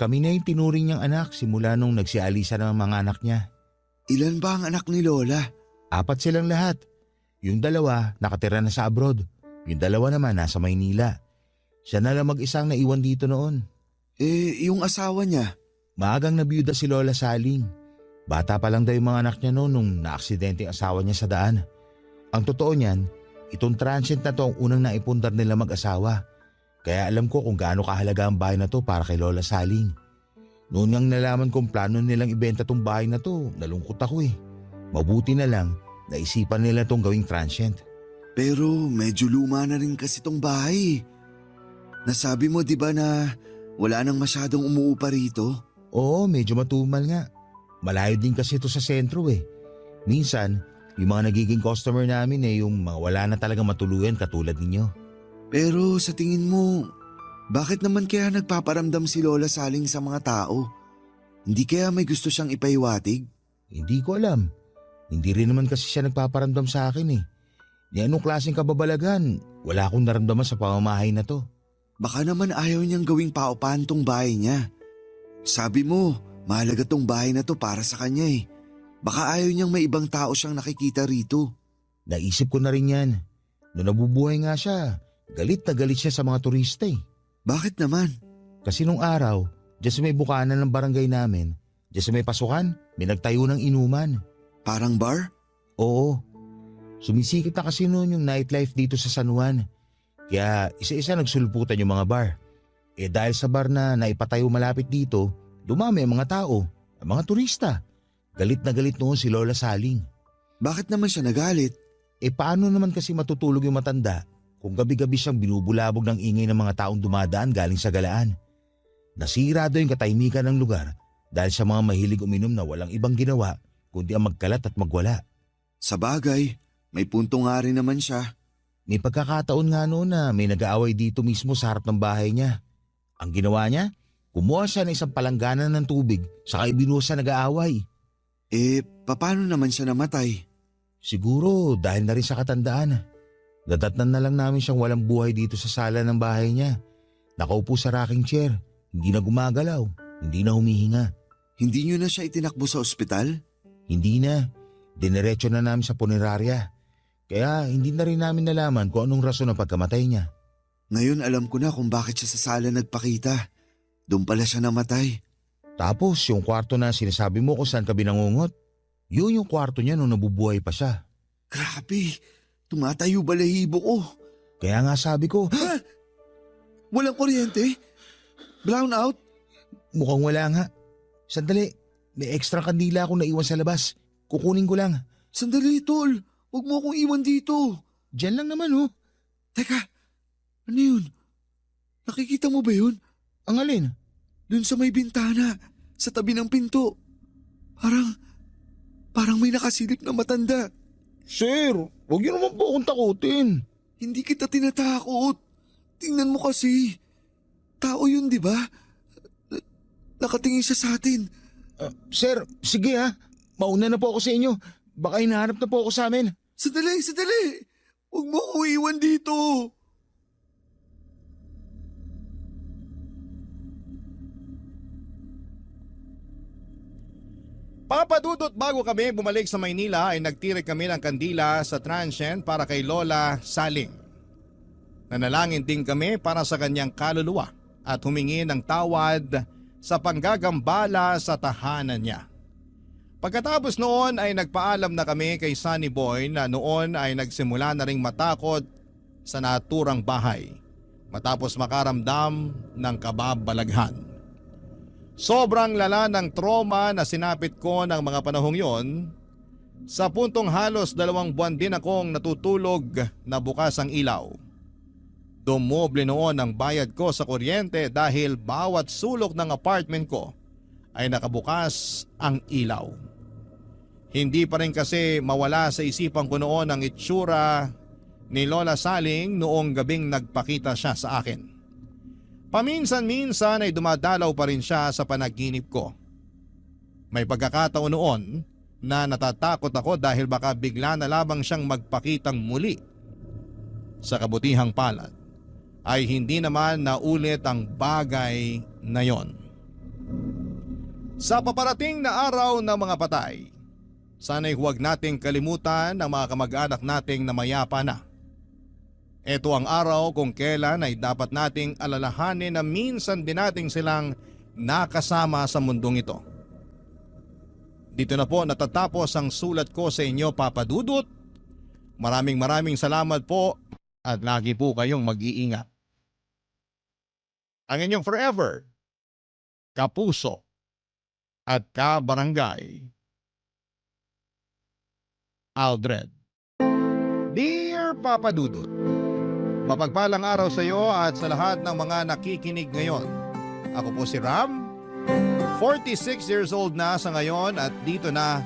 Kami na yung tinuring niyang anak simula nung nagsialisa ng mga anak niya. Ilan ba ang anak ni Lola? 4 silang lahat. Yung 2 nakatira na sa abroad. Yung 2 naman nasa Maynila. Siya na lang mag-isang naiwan dito noon. Yung asawa niya? Maagang nabiyuda si Lola Saling. Bata pa lang daw yung mga anak niya noon nung naaksidente ang asawa niya sa daan. Ang totoo niyan, itong transient na to ang unang naipundar nila mag-asawa. Kaya alam ko kung gaano kahalaga ang bahay na to para kay Lola Saling. Noon ngang nalaman kong plano nilang ibenta tong bahay na to, nalungkot ako eh. Mabuti na lang, naisipan nila tong gawing transient. Pero medyo luma na rin kasi tong bahay. Nasabi mo 'di ba na wala nang masyadong umuupa rito? Oo, medyo matumal nga. Malayo din kasi ito sa sentro eh. Minsan, yung mga nagiging customer namin yung mga wala na talagang matuluyan katulad ninyo. Pero sa tingin mo, bakit naman kaya nagpaparamdam si Lola Saling sa mga tao? Hindi kaya may gusto siyang ipaiwatig? Hindi ko alam. Hindi rin naman kasi siya nagpaparamdam sa akin eh. Ni anong klaseng kababalagan, wala akong naramdaman sa pamamahay na to. Baka naman ayaw niyang gawing paupahan tong bahay niya. Sabi mo, mahalaga tong bahay na to para sa kanya eh. Baka ayaw niyang may ibang tao siyang nakikita rito. Naisip ko na rin yan. Noong nabubuhay nga siya, galit na galit siya sa mga turista eh. Bakit naman? Kasi nung araw, dyan sa may bukana ng barangay namin, dyan sa may pasukan, may nagtayo ng inuman. Parang bar? Oo. Sumisikip na kasi noon yung nightlife dito sa San Juan. Kaya isa-isa nagsulputan yung mga bar. Dahil sa bar na naipatayo malapit dito, dumami ang mga tao, ang mga turista. Galit na galit noon si Lola Saling. Bakit naman siya nagalit? Paano naman kasi matutulog yung matanda kung gabi-gabi siyang binubulabog ng ingay ng mga taong dumadaan galing sa galaan? Nasira daw yung katahimikan ng lugar dahil sa mga mahilig uminom na walang ibang ginawa kundi ang magkalat at magwala. Sa bagay, may punto nga rin naman siya. May pagkakataon nga noon na may nag-aaway dito mismo sa harap ng bahay niya. Ang ginawa niya, kumuha siya ng isang palangganan ng tubig saka ibinuhos sa nag-aaway. Paano naman siya namatay? Siguro dahil na rin sa katandaan. Nadatnan na lang namin siyang walang buhay dito sa sala ng bahay niya. Nakaupo sa rocking chair, hindi na gumagalaw, hindi na humihinga. Hindi niyo na siya itinakbo sa ospital? Hindi na, diniretso na namin sa punerarya. Kaya hindi na rin namin nalaman kung anong rason ng pagkamatay niya. Ngayon alam ko na kung bakit siya sa sala nagpakita. Doon pala siya namatay. Tapos yung kwarto na sinasabi mo kung saan ka binangungot, yun yung kwarto niya nung nabubuhay pa siya. Grabe, tumatayo balahibo ko. Kaya nga sabi ko, Walang kuryente? Brown out? mukhang wala nga. Sandali, may extra kandila akong naiwan sa labas. Kukunin ko lang. Sandali, tol. Huwag mo akong iwan dito. Diyan lang naman oh. Teka, ano yun? Nakikita mo ba yun? Ang alin? Doon sa may bintana, sa tabi ng pinto. Parang may nakasilip na matanda. Sir, huwag niyo naman po akong takutin. Hindi kita tinatakot. Tingnan mo kasi. Tao yun, di ba? Nakatingin siya sa atin. Sir, sige ha. Mauna na po ako sa inyo. Baka hinahanap na po ako sa amin. Sandali! Huwag mo ko iwan dito. Papadudot bago kami bumalik sa Maynila ay nagtirik kami ng kandila sa transient para kay Lola Saling. Nanalangin din kami para sa kanyang kaluluwa at humingi ng tawad sa panggagambala sa tahanan niya. Pagkatapos noon ay nagpaalam na kami kay Sunny Boy na noon ay nagsimula na ring matakot sa naturang bahay matapos makaramdam ng kababalaghan. Sobrang lala ng trauma na sinapit ko ng mga panahong yon, sa puntong halos 2 buwan din akong natutulog na bukas ang ilaw. Dumoble noon ang bayad ko sa kuryente dahil bawat sulok ng apartment ko ay nakabukas ang ilaw. Hindi pa rin kasi mawala sa isipan ko noon ang itsura ni Lola Saling noong gabing nagpakita siya sa akin. Paminsan-minsan ay dumadalaw pa rin siya sa panaginip ko. May pagkakataon noon na natatakot ako dahil baka bigla na lamang siyang magpakitang muli. Sa kabutihang palad ay hindi naman naulit ang bagay na yon. Sa paparating na araw ng mga patay, sana'y huwag nating kalimutan ang mga kamag-anak nating namayapa na. Ito ang araw kung kailan ay dapat nating alalahanin na minsan din nating silang nakasama sa mundong ito. Dito na po natatapos ang sulat ko sa inyo, Papa Dudut. Maraming salamat po at lagi po kayong mag-iingat. Ang inyong forever, kapuso at kabarangay, Aldred. Dear Papa Dudut, mapagpalang araw sa iyo at sa lahat ng mga nakikinig ngayon. Ako po si Ram, 46 years old na sa ngayon at dito na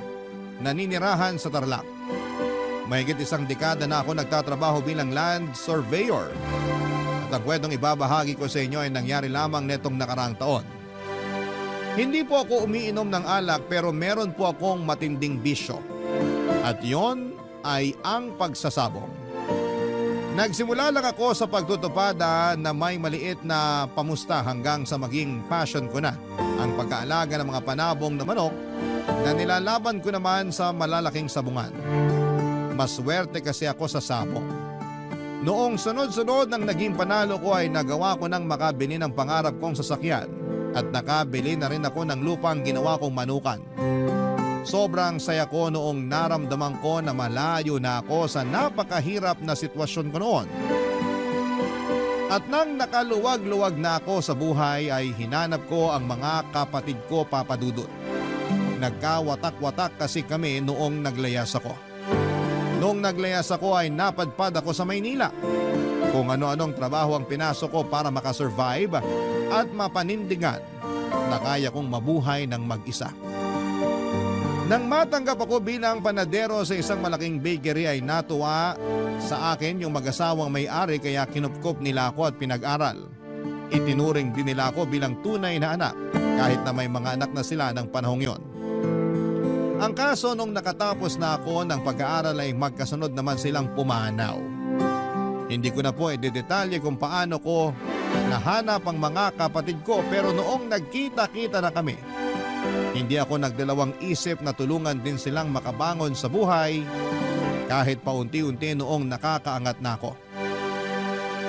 naninirahan sa Tarlac. Mahigit 1 dekada na ako nagtatrabaho bilang land surveyor. At ang kwentong ibabahagi ko sa inyo ay nangyari lamang netong nakaraang taon. Hindi po ako umiinom ng alak pero meron po akong matinding bisyo. At yon ay ang pagsasabong. Nagsimula lang ako sa pagtutupad na may maliit na pamusta hanggang sa maging passion ko na ang pag-aalaga ng mga panabong na manok na nilalaban ko naman sa malalaking sabungan. Maswerte kasi ako sa sabong. Noong sunod-sunod ng naging panalo ko ay nagawa ko ng makabili ng pangarap kong sasakyan at nakabili na rin ako ng lupang ginawa kong manukan. Sobrang saya ko noong naramdaman ko na malayo na ako sa napakahirap na sitwasyon ko noon. At nang nakaluwag-luwag na ako sa buhay ay hinanap ko ang mga kapatid ko, Papa Dudut. Nagkawatak-watak kasi kami noong naglayas ako. Noong naglayas ako ay napadpad ako sa Maynila. Kung ano-anong trabaho ang pinasok ko para makasurvive at mapanindigan na kaya kong mabuhay ng mag-isa. Nang matanggap ako bilang panadero sa isang malaking bakery ay natuwa sa akin yung mag-asawang may-ari kaya kinupkop nila ako at pinag-aral. Itinuring din nila ako bilang tunay na anak kahit na may mga anak na sila ng panahong yon. Ang kaso nung nakatapos na ako ng pag-aaral ay magkasunod naman silang pumanaw. Hindi ko na po idedetalye kung paano ko nahanap ang mga kapatid ko pero noong nagkita-kita na kami, hindi ako nagdalawang isip na tulungan din silang makabangon sa buhay kahit paunti-unti noong nakakaangat na ako.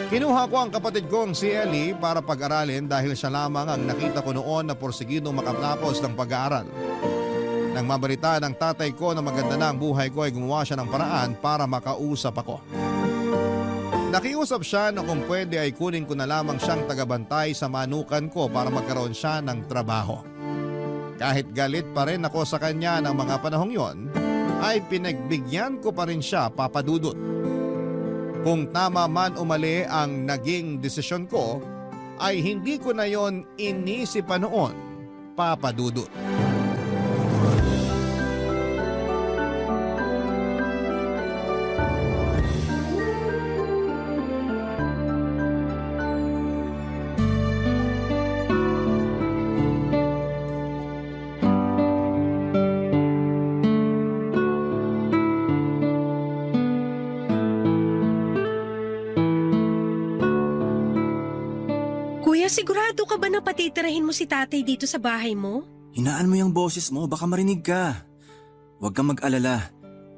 Kinuha ko ang kapatid kong si Ellie para pag-aralin dahil siya lamang ang nakita ko noon na porsigidong makatapos ng pag-aaral. Nang mabalita ng tatay ko na maganda na ang buhay ko ay gumawa siya ng paraan para makausap ako. Nakiusap siya na kung pwede ay kunin ko na lamang siyang tagabantay sa manukan ko para magkaroon siya ng trabaho. Kahit galit pa rin ako sa kanya ng mga panahong yon, ay pinagbigyan ko pa rin siya, Papa Dudut. Kung tama man o mali ang naging desisyon ko, ay hindi ko na yon inisip pa noon, Papa Dudut. Kuya, sigurado ka ba na patitirahin mo si tatay dito sa bahay mo? Hinaan mo yung boses mo, baka marinig ka. Huwag kang mag-alala,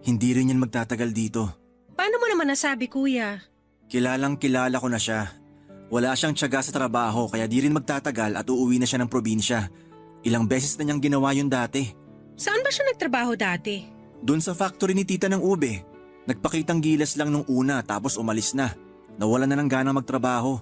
hindi rin yan magtatagal dito. Paano mo naman nasabi, kuya? Kilalang kilala ko na siya. Wala siyang tiyaga sa trabaho kaya di rin magtatagal at uuwi na siya ng probinsya. Ilang beses na niyang ginawa yun dati. Saan ba siya nagtrabaho dati? Doon sa factory ni tita ng ube. Nagpakitang gilas lang nung una tapos umalis na. Nawala na ng gana magtrabaho.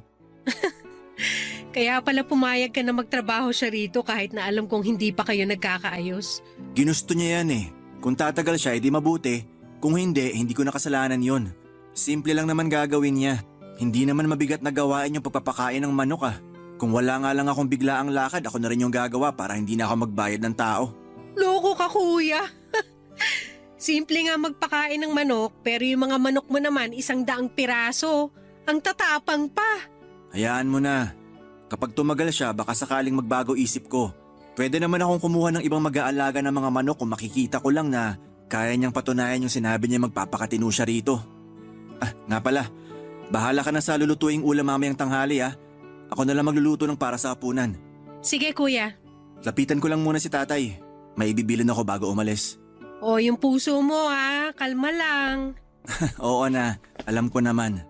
Kaya pala pumayag ka na magtrabaho siya rito kahit na alam kong hindi pa kayo nagkakaayos. Ginusto niya yan eh. Kung tatagal siya, edi mabuti. Kung hindi ko nakasalanan yon. Simple lang naman gagawin niya. Hindi naman mabigat na gawain yung pagpapakain ng manok ah. Kung wala nga lang akong biglaang lakad, ako na rin yung gagawa para hindi na ako magbayad ng tao. Loko ka, kuya. Simple nga magpakain ng manok pero yung mga manok mo naman 100 piraso. Ang tatapang pa. Hayaan mo na. Kapag tumagal siya, baka sakaling magbago isip ko. Pwede naman akong kumuha ng ibang mag-aalaga ng mga manok kung makikita ko lang na kaya niyang patunayan yung sinabi niya magpapakatino siya rito. Ah, nga pala. Bahala ka na sa lulutuing ulam mamayang tanghali ah. Ako na lang magluluto ng para sa hapunan. Sige, kuya. Lapitan ko lang muna si tatay. May ibibilin ako bago umalis. O, yung puso mo ha. Kalma lang. Oo na, alam ko naman.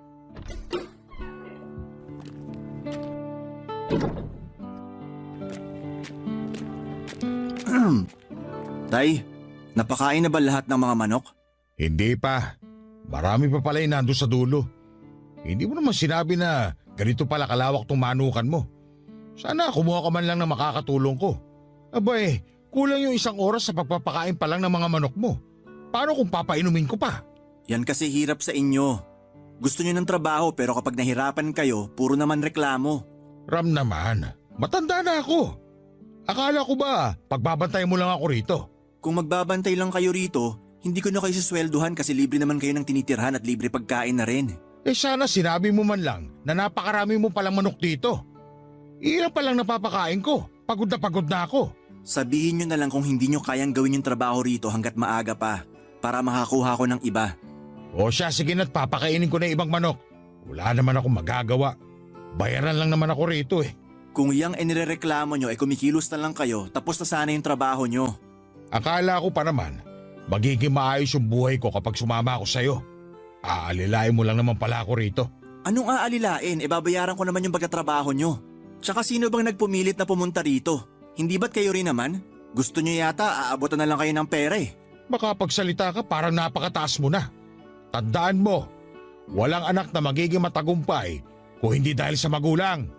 Tay, napakain na ba lahat ng mga manok? Hindi pa. Marami pa pala yung nandun sa dulo. Hindi mo naman sinabi na ganito pala kalawak tong manukan mo. Sana kumuha ka man lang ng makakatulong ko. Abay, kulang yung 1 oras sa pagpapakain pa lang ng mga manok mo. Paano kung papainumin ko pa? Yan kasi hirap sa inyo. Gusto nyo ng trabaho pero kapag nahirapan kayo, puro naman reklamo. Ram naman, matanda na ako. Akala ko ba pagbabantay mo lang ako rito? Kung magbabantay lang kayo rito, hindi ko na kayo siswelduhan kasi libre naman kayo ng tinitirhan at libre pagkain na rin. Eh sana sinabi mo man lang na napakarami mo palang manok dito. Ilan pa lang napapakain ko. Pagod na ako. Sabihin nyo na lang kung hindi nyo kayang gawin yung trabaho rito hanggat maaga pa. para makakuha ko ng iba. O siya, sige na't papakainin ko na ibang manok. Wala naman akong magagawa. Bayaran lang naman ako rito eh. Kung iyang inirereklamo nyo ay kumikilos na lang kayo, tapos na sana yung trabaho nyo. Akala ko pa naman, magiging maayos yung buhay ko kapag sumama ako sa'yo. Aalilain mo lang naman pala ako rito. Anong aalilain? Babayaran ko naman yung pagkatrabaho nyo. Tsaka sino bang nagpumilit na pumunta rito? Hindi ba't kayo rin naman? Gusto nyo yata aabotan na lang kayo ng pera eh. Makapagsalita ka parang napakataas mo na. Tandaan mo, walang anak na magiging matagumpay kung hindi dahil sa magulang.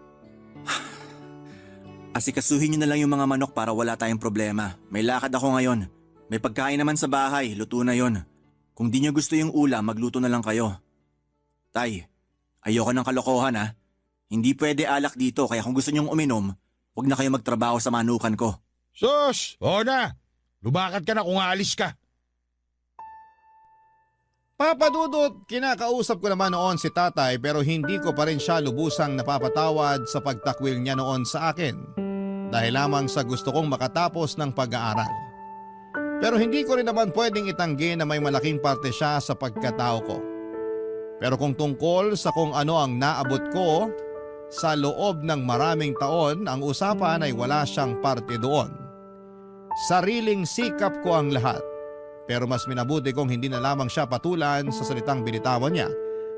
Asikasuhin nyo na lang yung mga manok para wala tayong problema. May lakad ako ngayon. May pagkain naman sa bahay, luto na yon. Kung di nyo gusto yung ulam, magluto na lang kayo. Tay, ayoko ng kalokohan ha. Hindi pwede alak dito kaya kung gusto nyong uminom, huwag na kayo magtrabaho sa manukan ko. Sus! Oo na! Lumakad ka na kung aalis ka. Papa Dudut, kinakausap ko naman noon si tatay pero hindi ko pa rin siya lubusang napapatawad sa pagtakwil niya noon sa akin. Dahil lamang sa gusto kong makatapos ng pag-aaral. Pero hindi ko rin naman pwedeng itanggi na may malaking parte siya sa pagkatao ko. Pero kung tungkol sa kung ano ang naabot ko sa loob ng maraming taon, ang usapan ay wala siyang parte doon. Sariling sikap ko ang lahat. Pero mas minabuti kong hindi na lamang siya patulan sa salitang binitawan niya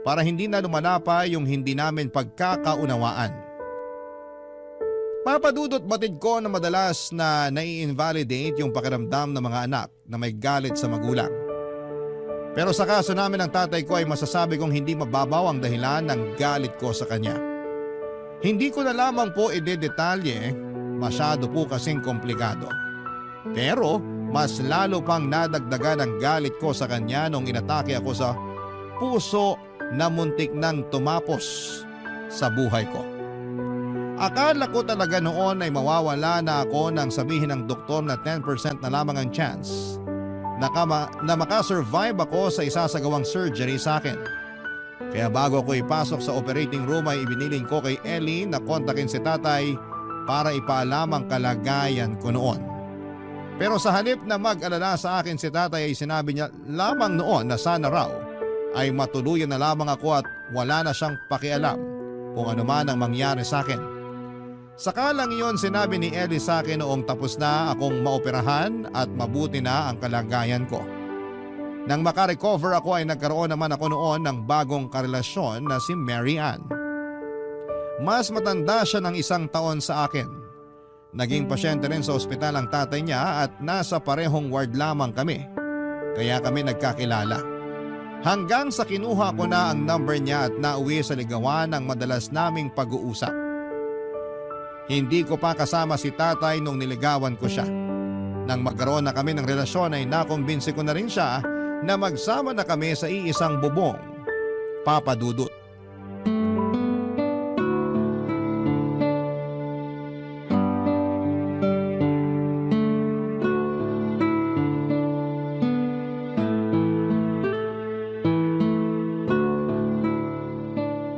para hindi na lumalapa yung hindi namin pagkakaunawaan. Papadudot batid ko na madalas na nai-invalidate yung pakiramdam ng mga anak na may galit sa magulang. Pero sa kaso namin ng tatay ko ay masasabi kong hindi mababaw ang dahilan ng galit ko sa kanya. Hindi ko na lamang po idedetalye, masyado po kasing komplikado. Pero mas lalo pang nadagdagan ang galit ko sa kanya nung inatake ako sa puso na muntik nang tumapos sa buhay ko. Akala ko talaga noon ay mawawala na ako nang sabihin ng doktor na 10% na lamang ang chance na makasurvive ako sa isasagawang surgery sa akin. Kaya bago ako ipasok sa operating room ay ibiniling ko kay Ellie na kontakin si tatay para ipaalam ang kalagayan ko noon. Pero sa halip na mag-alala sa akin si tatay ay sinabi niya lamang noon na sana raw ay matuluyan na lamang ako at wala na siyang pakialam kung ano man ang mangyari sa akin. Sakalang iyon sinabi ni Ellie sa akin noong tapos na akong maoperahan at mabuti na ang kalagayan ko. Nang makarecover ako ay nagkaroon naman ako noon ng bagong karelasyon na si Mary Ann. Mas matanda siya ng 1 taon sa akin. Naging pasyente rin sa ospital ang tatay niya at nasa parehong ward lamang kami. Kaya kami nagkakilala. Hanggang sa kinuha ko na ang number niya at nauwi sa ligawan ng madalas naming pag-uusap. Hindi ko pa kasama si tatay nung niligawan ko siya. Nang magkaroon na kami ng relasyon ay nakumbinsi ko na rin siya na magsama na kami sa iisang bubong. Papa Dudut.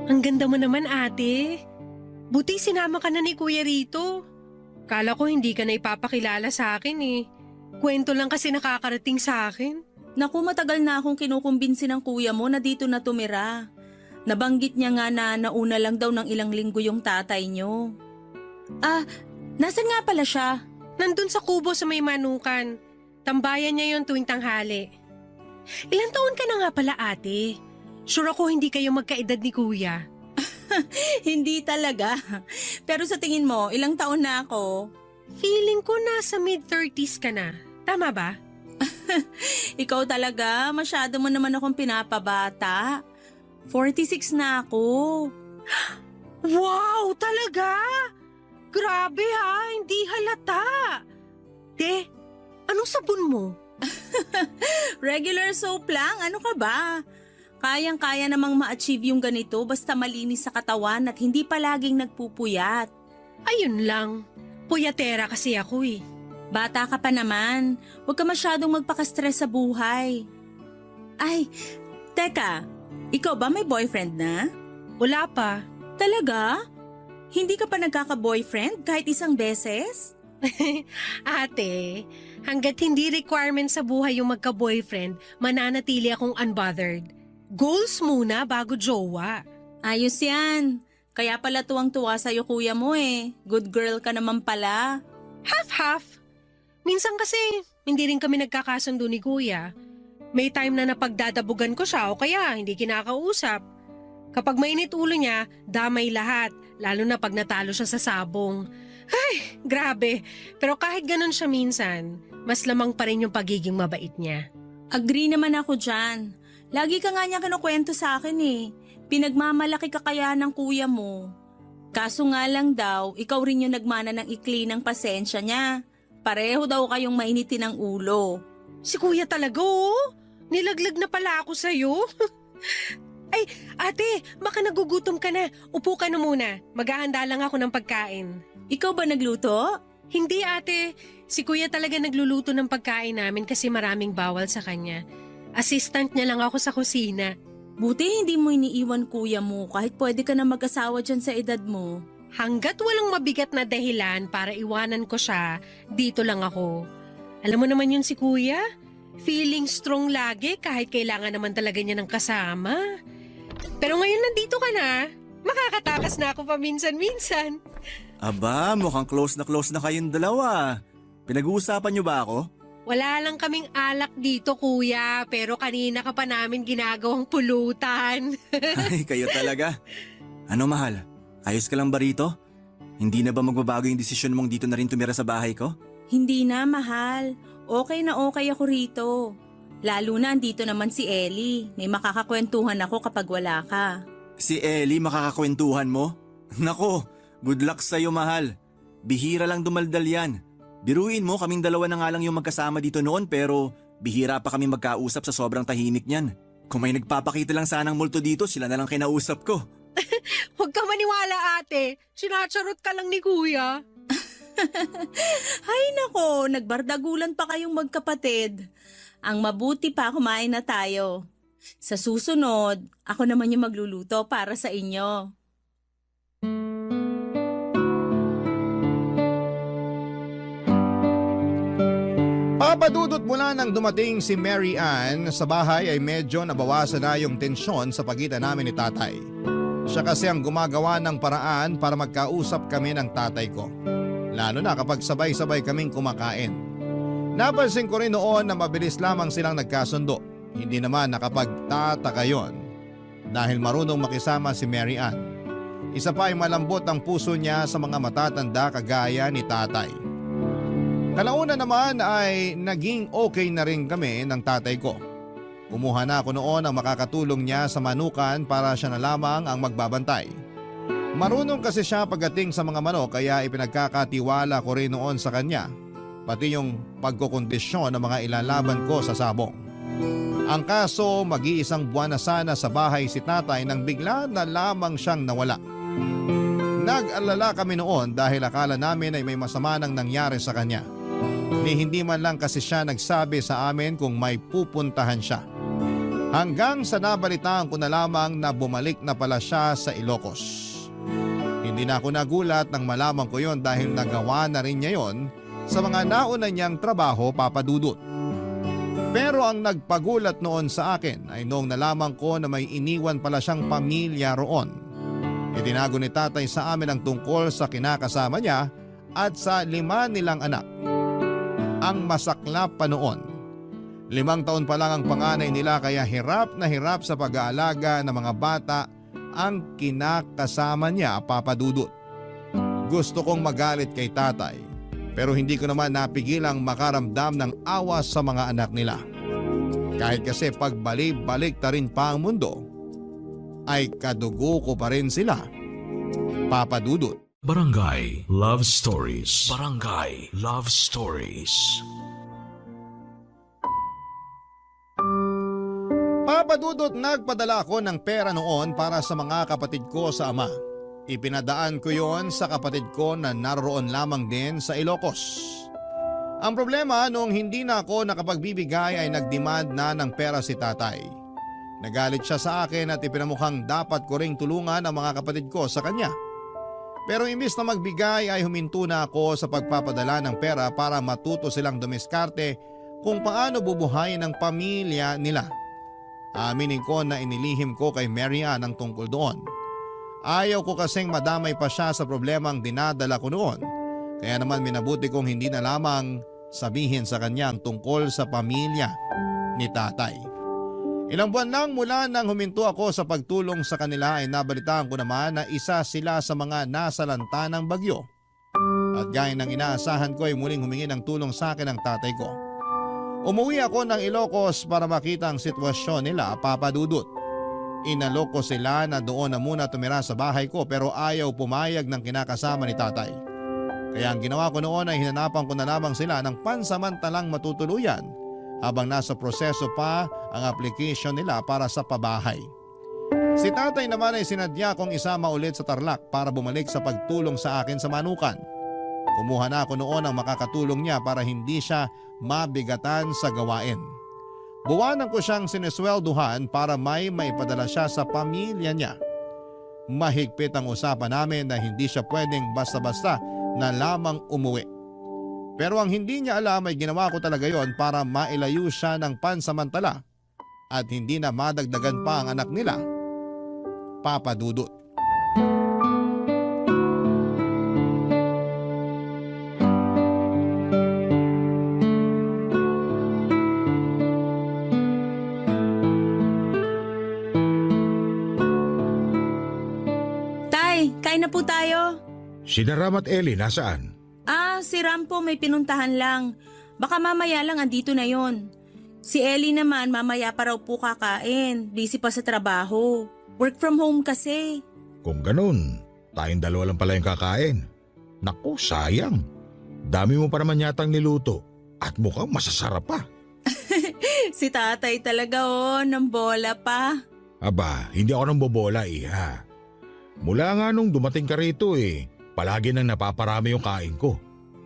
Ang ganda mo naman, ate. Buti sinama ka na ni Kuya rito. Kala ko hindi ka na ipapakilala sa akin eh. Kwento lang kasi nakakarating sa akin. Naku, matagal na akong kinukumbinsi ng kuya mo na dito na tumira. Nabanggit niya nga na nauna lang daw ng ilang linggo yung tatay niyo. Nasan nga pala siya? Nandun sa kubo sa may manukan. Tambayan niya yon tuwing tanghali. Ilang taon ka na nga pala, ate? Sure ako hindi kayo magkaedad ni Kuya. Hindi talaga. Pero sa tingin mo, ilang taon na ako? Feeling ko nasa mid-30s ka na. Tama ba? Ikaw talaga, masyado mo naman akong pinapabata. 46 na ako. Wow, talaga? Grabe ha, hindi halata. Anong sabon mo? Regular soap lang, ano ka ba? Kayang-kaya namang ma-achieve yung ganito basta malinis sa katawan at hindi palaging nagpupuyat. Ayun lang. Puyatera kasi ako eh. Bata ka pa naman. Huwag ka masyadong magpaka-stress sa buhay. Ay, teka. Ikaw ba may boyfriend na? Wala pa. Talaga? Hindi ka pa nagkaka-boyfriend kahit isang beses? Ate, hanggat hindi requirement sa buhay yung magka-boyfriend, mananatili akong unbothered. Goals muna bago jowa. Ayos yan. Kaya pala tuwang-tuwa sa'yo kuya mo eh. Good girl ka naman pala. Half-half. Minsan kasi, hindi rin kami nagkakasundo ni kuya. May time na napagdadabugan ko siya o kaya hindi kinakausap. Kapag mainit ulo niya, damay lahat, lalo na pag natalo siya sa sabong. Ay, grabe. Pero kahit ganun siya minsan, mas lamang pa rin yung pagiging mabait niya. Agree naman ako dyan. Lagi ka nga niya kinukwento sa akin eh. Pinagmamalaki ka kaya ng kuya mo. Kaso nga lang daw, ikaw rin yung nagmana ng ikli ng pasensya niya. Pareho daw kayong mainitin ng ulo. Si kuya talaga oh. Nilaglag na pala ako sa'yo. Ay, ate, baka nagugutom ka na. Upo ka na muna. Maghahanda lang ako ng pagkain. Ikaw ba nagluto? Hindi ate, si kuya talaga nagluluto ng pagkain namin kasi maraming bawal sa kanya. Assistant niya lang ako sa kusina. Buti hindi mo iniiwan kuya mo kahit pwede ka na mag-asawa dyan sa edad mo. Hanggat walang mabigat na dahilan para iwanan ko siya, dito lang ako. Alam mo naman yun si kuya? Feeling strong lagi kahit kailangan naman talaga niya ng kasama. Pero ngayon nandito ka na, makakatakas na ako paminsan-minsan. Aba, mukhang close na kayong dalawa. Pinag-uusapan niyo ba ako? Wala lang kaming alak dito kuya, pero kanina ka pa namin ginagawang pulutan. Ay, kayo talaga. Ano mahal? Ayos ka lang ba rito? Hindi na ba magbabago yung desisyon mong dito na rin tumira sa bahay ko? Hindi na, mahal. Okay na okay ako rito. Lalo na andito naman si Ellie. May makakakwentuhan ako kapag wala ka. Si Ellie makakakwentuhan mo? Nako, good luck sa'yo mahal. Bihira lang dumaldal yan. Biruin mo, kaming dalawa na nga lang yung magkasama dito noon pero bihira pa kami magkausap sa sobrang tahimik niyan. Kung may nagpapakita lang sanang multo dito, sila na lang kinausap ko. Huwag ka maniwala ate, sinacharot ka lang ni kuya. Hay nako, nagbardagulan pa kayong magkapatid. Ang mabuti pa kumain na tayo. Sa susunod, ako naman yung magluluto para sa inyo. Papadudot mula nang dumating si Mary Ann sa bahay ay medyo nabawasan na yung tensyon sa pagitan namin ni tatay. Siya kasi ang gumagawa ng paraan para magkausap kami ng tatay ko. Lalo na kapag sabay-sabay kaming kumakain. Napansin ko rin noon na mabilis lamang silang nagkasundo. Hindi naman nakapagtataka yon dahil marunong makisama si Mary Ann. Isa pa ay malambot ang puso niya sa mga matatanda kagaya ni tatay. Kalauna naman ay naging okay na rin kami ng tatay ko. Kumuha na ako noon ang makakatulong niya sa manukan para siya na lamang ang magbabantay. Marunong kasi siya pagdating sa mga manok kaya ipinagkakatiwala ko rin noon sa kanya, pati yung pagkukondisyon ng mga ilalaban ko sa sabong. Ang kaso, mag-iisang buwan na sana sa bahay si tatay nang bigla na lamang siyang nawala. Nag-alala kami noon dahil akala namin ay may masama nang nangyari sa kanya. Hindi man lang kasi siya nagsabi sa amin kung may pupuntahan siya. Hanggang sa nabalitaan ko na lamang na bumalik na pala siya sa Ilocos. Hindi na ako nagulat nang malaman ko yon dahil nagawa na rin niya yon sa mga nauna niyang trabaho, papadudot. Pero ang nagpagulat noon sa akin ay noong nalaman ko na may iniwan pala siyang pamilya roon. Itinago ni tatay sa amin ang tungkol sa kinakasama niya at sa 5 nilang anak. Ang masaklap pa noon, 5 taon pa lang ang panganay nila kaya hirap na hirap sa pag-aalaga ng mga bata ang kinakasama niya, papadudot. Gusto kong magalit kay tatay pero hindi ko naman napigilang makaramdam ng awa sa mga anak nila. Kahit kasi pagbalik-balik ta rin pa ang mundo, ay kadugo ko pa rin sila, papadudot. Barangay Love Stories. Barangay Love Stories. Papadudot, nagpadala ako ng pera noon para sa mga kapatid ko sa ama. Ipinadaan ko yon sa kapatid ko na naroon lamang din sa Ilocos. Ang problema, noong hindi na ako nakapagbibigay ay nagdemand na ng pera si tatay. Nagalit siya sa akin at ipinamukhang dapat ko ring tulungan ang mga kapatid ko sa kanya. Pero imbis na magbigay ay huminto na ako sa pagpapadala ng pera para matuto silang dumiskarte kung paano bubuhayin ang pamilya nila. Aminin ko na inilihim ko kay Mary Ann ang tungkol doon. Ayaw ko kasing madamay pa siya sa problemang dinadala ko noon. Kaya naman minabuti kong hindi na lamang sabihin sa kanya ang tungkol sa pamilya ni tatay. Ilang buwan lang mula nang huminto ako sa pagtulong sa kanila ay nabalitaan ko naman na isa sila sa mga nasalanta ng bagyo. At gaya ng inaasahan ko ay muling humingi ng tulong sa akin ang tatay ko. Umuwi ako ng Ilocos para makita ang sitwasyon nila, Papa Dudut. Inalok ko sila na doon na muna tumira sa bahay ko pero ayaw pumayag ng kinakasama ni tatay. Kaya ang ginawa ko noon ay hinanapan ko na lamang sila ng pansamantalang matutuluyan habang nasa proseso pa ang application nila para sa pabahay. Si tatay naman ay sinadya kong isama ulit sa Tarlac para bumalik sa pagtulong sa akin sa Manukan. Kumuha na ako noon ang makakatulong niya para hindi siya mabigatan sa gawain. Buwanan ko siyang sineswelduhan para may maipadala siya sa pamilya niya. Mahigpit ang usapan namin na hindi siya pwedeng basta-basta na lamang umuwi. Pero ang hindi niya alam ay ginawa ko talaga yon para mailayo siya ng pansamantala at hindi na madagdagan pa ang anak nila, Papa Dudut. Tay, kain na po tayo. Sina Ram at Ellie, nasaan? Si Ram po may pinuntahan lang. Baka mamaya lang andito na yon. Si Ellie naman mamaya pa raw po kakain. Busy pa sa trabaho. Work from home kasi. Kung ganun, tayong dalawa lang pala yung kakain. Naku, sayang. Dami mo pa naman yatang niluto at mukhang masasarap pa. Si tatay talaga ng bola pa. Aba, hindi ako nang bobola, iha. Mula nga nung dumating ka rito palagi nang napaparami yung kain ko.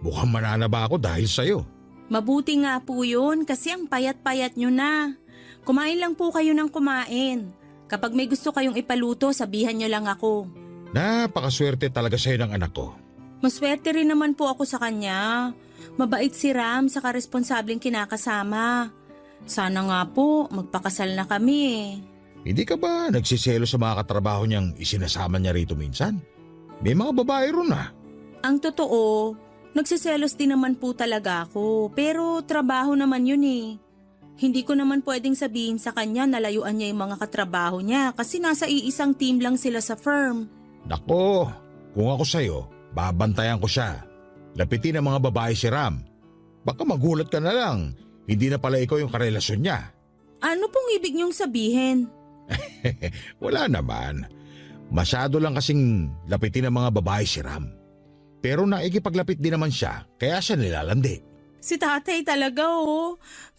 Mukhang mananaba ako dahil sa'yo. Mabuti nga po yun kasi ang payat-payat nyo na. Kumain lang po kayo ng kumain. Kapag may gusto kayong ipaluto, sabihan nyo lang ako. Napakaswerte talaga sa'yo ng anak ko. Maswerte rin naman po ako sa kanya. Mabait si Ram sa responsabling kinakasama. Sana nga po magpakasal na kami Hindi ka ba nagsiselo sa mga katrabaho niyang isinasama niya rito minsan? May mga babae ron Ang totoo, nagsiselos din naman po talaga ako. Pero trabaho naman yun Hindi ko naman pwedeng sabihin sa kanya na layuan niya yung mga katrabaho niya kasi nasa iisang team lang sila sa firm. Nako, kung ako sa'yo, babantayan ko siya. Lapitin ang mga babae si Ram. Baka magulat ka na lang, hindi na pala ikaw yung karelasyon niya. Ano pong ibig niyong sabihin? Wala naman. Masyado lang kasing lapitin ang mga babae si Ram. Pero naikipaglapit din naman siya, kaya siya nilalandi. Si tatay talaga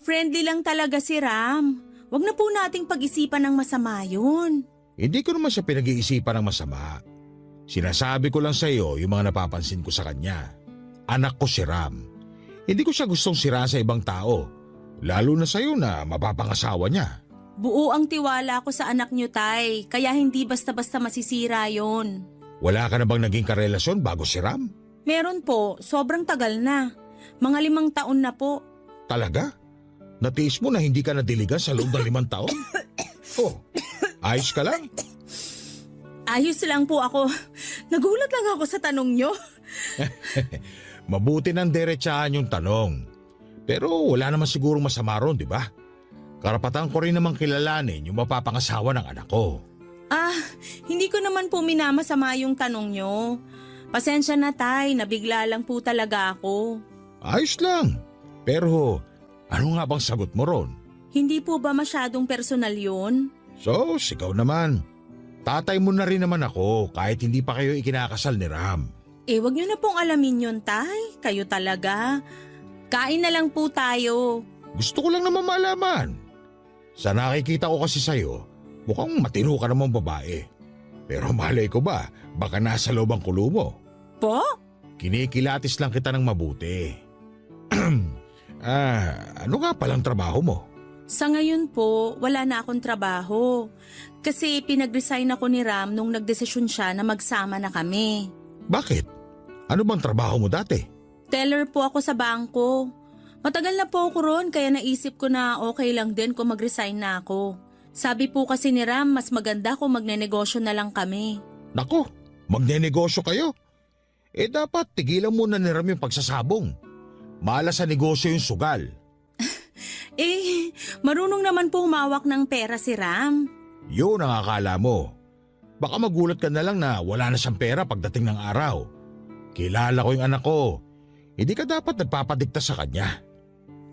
Friendly lang talaga si Ram. Wag na po nating pag-isipan ng masama yun. Hindi ko naman siya pinag-iisipan ng masama. Sinasabi ko lang sa iyo yung mga napapansin ko sa kanya. Anak ko si Ram. Hindi ko siya gustong sira sa ibang tao. Lalo na sa iyo na mapapangasawa niya. Buo ang tiwala ko sa anak niyo, Tay. Kaya hindi basta-basta masisira yon. Wala ka na bang naging karelasyon bago si Ram? Meron po, sobrang tagal na. Mga 5 taon na po. Talaga? Natiis mo na hindi ka nadiligan sa loob ng 5 taon? Oh, ayos ka lang? Ayos lang po ako. Nagulat lang ako sa tanong niyo. Mabuti nang diretsahan yung tanong. Pero wala naman sigurong masama ron, di ba? Karapatan ko rin namang kilalanin yung mapapangasawa ng anak ko. Hindi ko naman po minamasama yung tanong niyo. Pasensya na, Tay, nabigla lang po talaga ako. Ayos lang. Pero ano nga bang sagot mo ron? Hindi po ba masyadong personal yun? So, sigaw naman. Tatay mo na rin naman ako kahit hindi pa kayo ikinakasal ni Ram. Wag niyo na pong alamin yun, Tay. Kayo talaga. Kain na lang po tayo. Gusto ko lang naman malaman. Sa nakikita ko kasi sa'yo, mukhang matino ka namang babae. Pero malay ko ba, baka nasa loob ang kulo mo. Po? Kinikilatis lang kita ng mabuti. Ano nga palang trabaho mo? Sa ngayon po, wala na akong trabaho. Kasi pinag-resign ako ni Ram nung nagdesisyon siya na magsama na kami. Bakit? Ano bang trabaho mo dati? Teller po ako sa bangko. Matagal na po ako ron kaya naisip ko na okay lang din kung mag-resign na ako. Sabi po kasi ni Ram mas maganda kung magnenegosyo na lang kami. Nako, magnenegosyo kayo. Dapat tigilan muna ni Ram yung pagsasabong. Malas sa negosyo yung sugal. Marunong naman po humawak ng pera si Ram. Yun ang akala mo. Baka magulat ka na lang na wala na siyang pera pagdating ng araw. Kilala ko yung anak ko. Hindi ka dapat nagpapadikta sa kanya.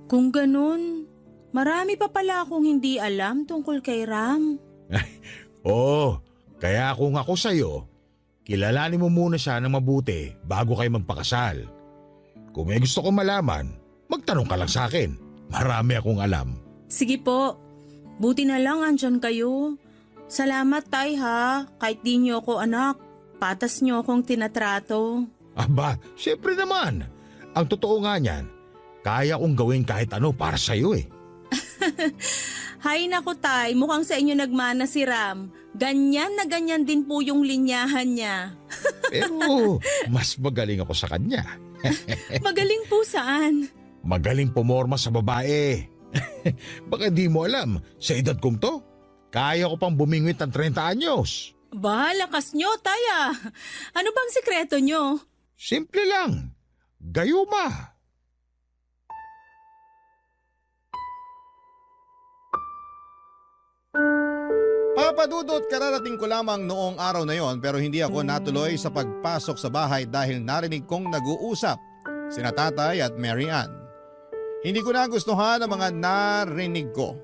Kung ganun, marami pa pala akong hindi alam tungkol kay Ram. Oo, kaya kung ako sa'yo, kilalanin mo muna siya ng mabuti bago kayo magpakasal. Kung may gusto kong malaman, magtanong ka lang sa akin. Marami akong alam. Sige po, buti na lang andyan kayo. Salamat tay ha, kahit di niyo ako anak, patas niyo akong tinatrato. Aba, siyempre naman. Ang totoo nga niyan, kaya kong gawin kahit ano para sa'yo eh. Hay naku tay, mukhang sa inyo nagmana si Ram. Ganyan na ganyan din po yung linyahan niya. Pero mas magaling ako sa kanya. Magaling po saan? Magaling pumorma sa babae. Baka di mo alam, sa edad kong to, kaya ko pang bumingwit ng 30 anyos. Ba, lakas nyo taya. Ano bang sikreto nyo? Simple lang, gayuma. Papadudot, kararating ko lamang noong araw na yon pero hindi ako natuloy sa pagpasok sa bahay dahil narinig kong nag-uusap sina Tatay at Mary Ann. Hindi ko nagustuhan ang mga narinig ko.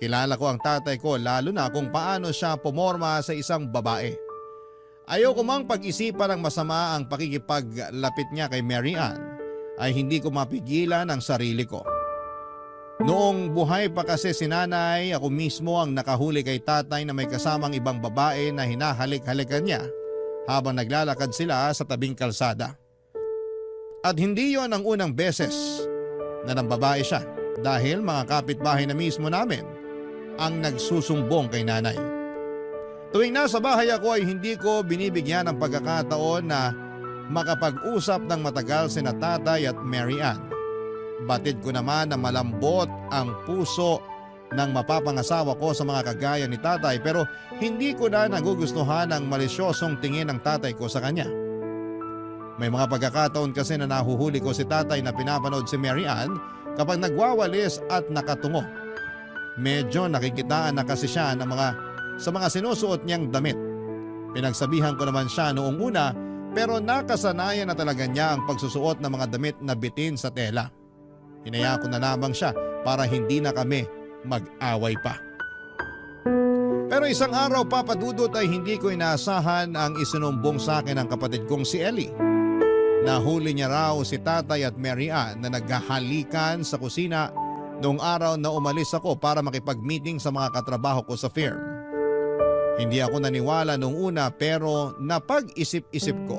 Kilala ko ang tatay ko lalo na kung paano siya pumorma sa isang babae. Ayaw ko mang pag-isipan ng masama ang pakikipaglapit niya kay Mary Ann ay hindi ko mapigilan ang sarili ko. Noong buhay pa kasi si nanay, ako mismo ang nakahuli kay tatay na may kasamang ibang babae na hinahalik-halikan niya habang naglalakad sila sa tabing kalsada. At hindi yon ang unang beses na nang babae siya dahil mga kapitbahay na mismo namin ang nagsusumbong kay nanay. Tuwing nasa bahay ako ay hindi ko binibigyan ng pagkakataon na makapag-usap ng matagal sina Tatay at Mary Ann. Batid ko naman na malambot ang puso ng mapapangasawa ko sa mga kagaya ni tatay pero hindi ko na nagugustuhan ang malisyosong tingin ng tatay ko sa kanya. May mga pagkakataon kasi na nahuhuli ko si tatay na pinapanood si Mary Ann kapag nagwawalis at nakatungo. Medyo nakikitaan na kasi siya sa mga sinusuot niyang damit. Pinagsabihan ko naman siya noong una pero nakasanayan na talaga niya ang pagsusuot ng mga damit na bitin sa tela. Hinaya ko na lamang siya para hindi na kami mag-away pa. Pero isang araw papadudot ay hindi ko inaasahan ang isinumbong sa akin ng kapatid kong si Ellie. Nahuli niya raw si Tatay at Mary Ann na naghahalikan sa kusina noong araw na umalis ako para makipag-meeting sa mga katrabaho ko sa firm. Hindi ako naniwala noong una pero napag-isip-isip ko.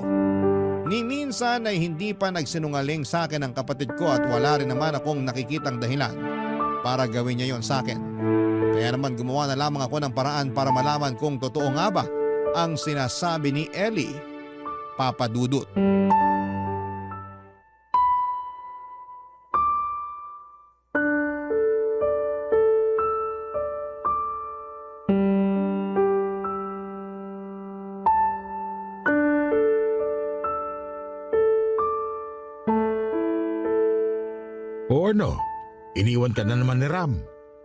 Ni minsan ay hindi pa nagsinungaling sa akin ang kapatid ko at wala rin naman akong nakikitang dahilan para gawin niya yon sa akin. Kaya naman gumawa na lamang ako ng paraan para malaman kung totoo nga ba ang sinasabi ni Ellie, Papadudot. O ano, iniwan ka na naman ni Ram.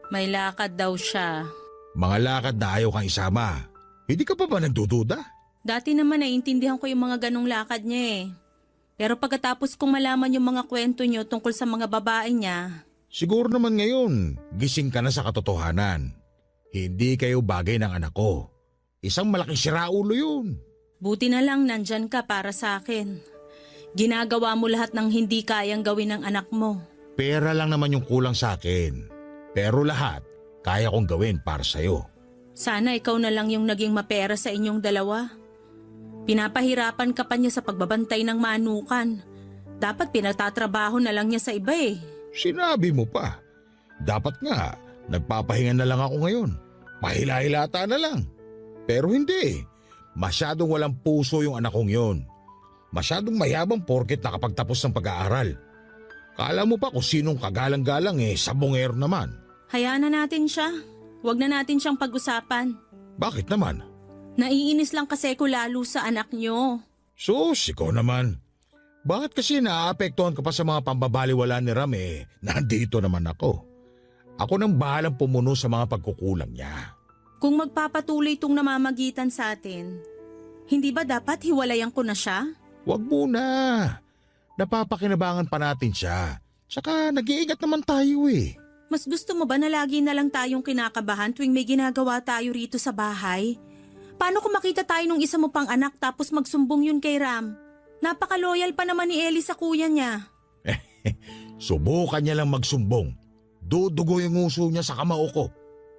May lakad daw siya. Mga lakad na ayaw kang isama. Hindi ka pa ba nagdududa? Dati naman naiintindihan ko yung mga ganong lakad niya eh. Pero pagkatapos kong malaman yung mga kwento niyo tungkol sa mga babae niya. Siguro naman ngayon, gising ka na sa katotohanan. Hindi kayo bagay ng anak ko. Isang malaking siraulo yun. Buti na lang nandyan ka para sa akin. Ginagawa mo lahat ng hindi kayang gawin ng anak mo. Pera lang naman yung kulang sa akin. Pero lahat, kaya kong gawin para sa'yo. Sana ikaw na lang yung naging mapera sa inyong dalawa. Pinapahirapan ka pa niya sa pagbabantay ng manukan. Dapat pinatatrabaho na lang niya sa iba eh. Sinabi mo pa. Dapat nga, nagpapahinga na lang ako ngayon. Pahila-hilata na lang. Pero hindi. Masyadong walang puso yung anak kong yon. Masyadong mayabang porket nakapagtapos ng pag-aaral. Kala mo pa kung sinong kagalang-galang sabongero naman. Hayaan na natin siya. Huwag na natin siyang pag-usapan. Bakit naman? Naiinis lang kasi ko lalo sa anak niyo. Sus, ikaw naman. Bakit kasi naaapektuhan ka pa sa mga pambabaliwala ni Ram nandito naman ako. Ako nang bahalang pumuno sa mga pagkukulang niya. Kung magpapatuloy itong namamagitan sa atin, hindi ba dapat hiwalayan ko na siya? Huwag muna. Napapakinabangan pa natin siya. Tsaka nag-iingat naman tayo Mas gusto mo ba na lagi na lang tayong kinakabahan tuwing may ginagawa tayo rito sa bahay? Paano kung makita tayo nung isa mo pang anak tapos magsumbong yun kay Ram? Napaka-loyal pa naman ni Ellie sa kuya niya. Subukan niya lang magsumbong. Dudugo yung uso niya sa kamao ko.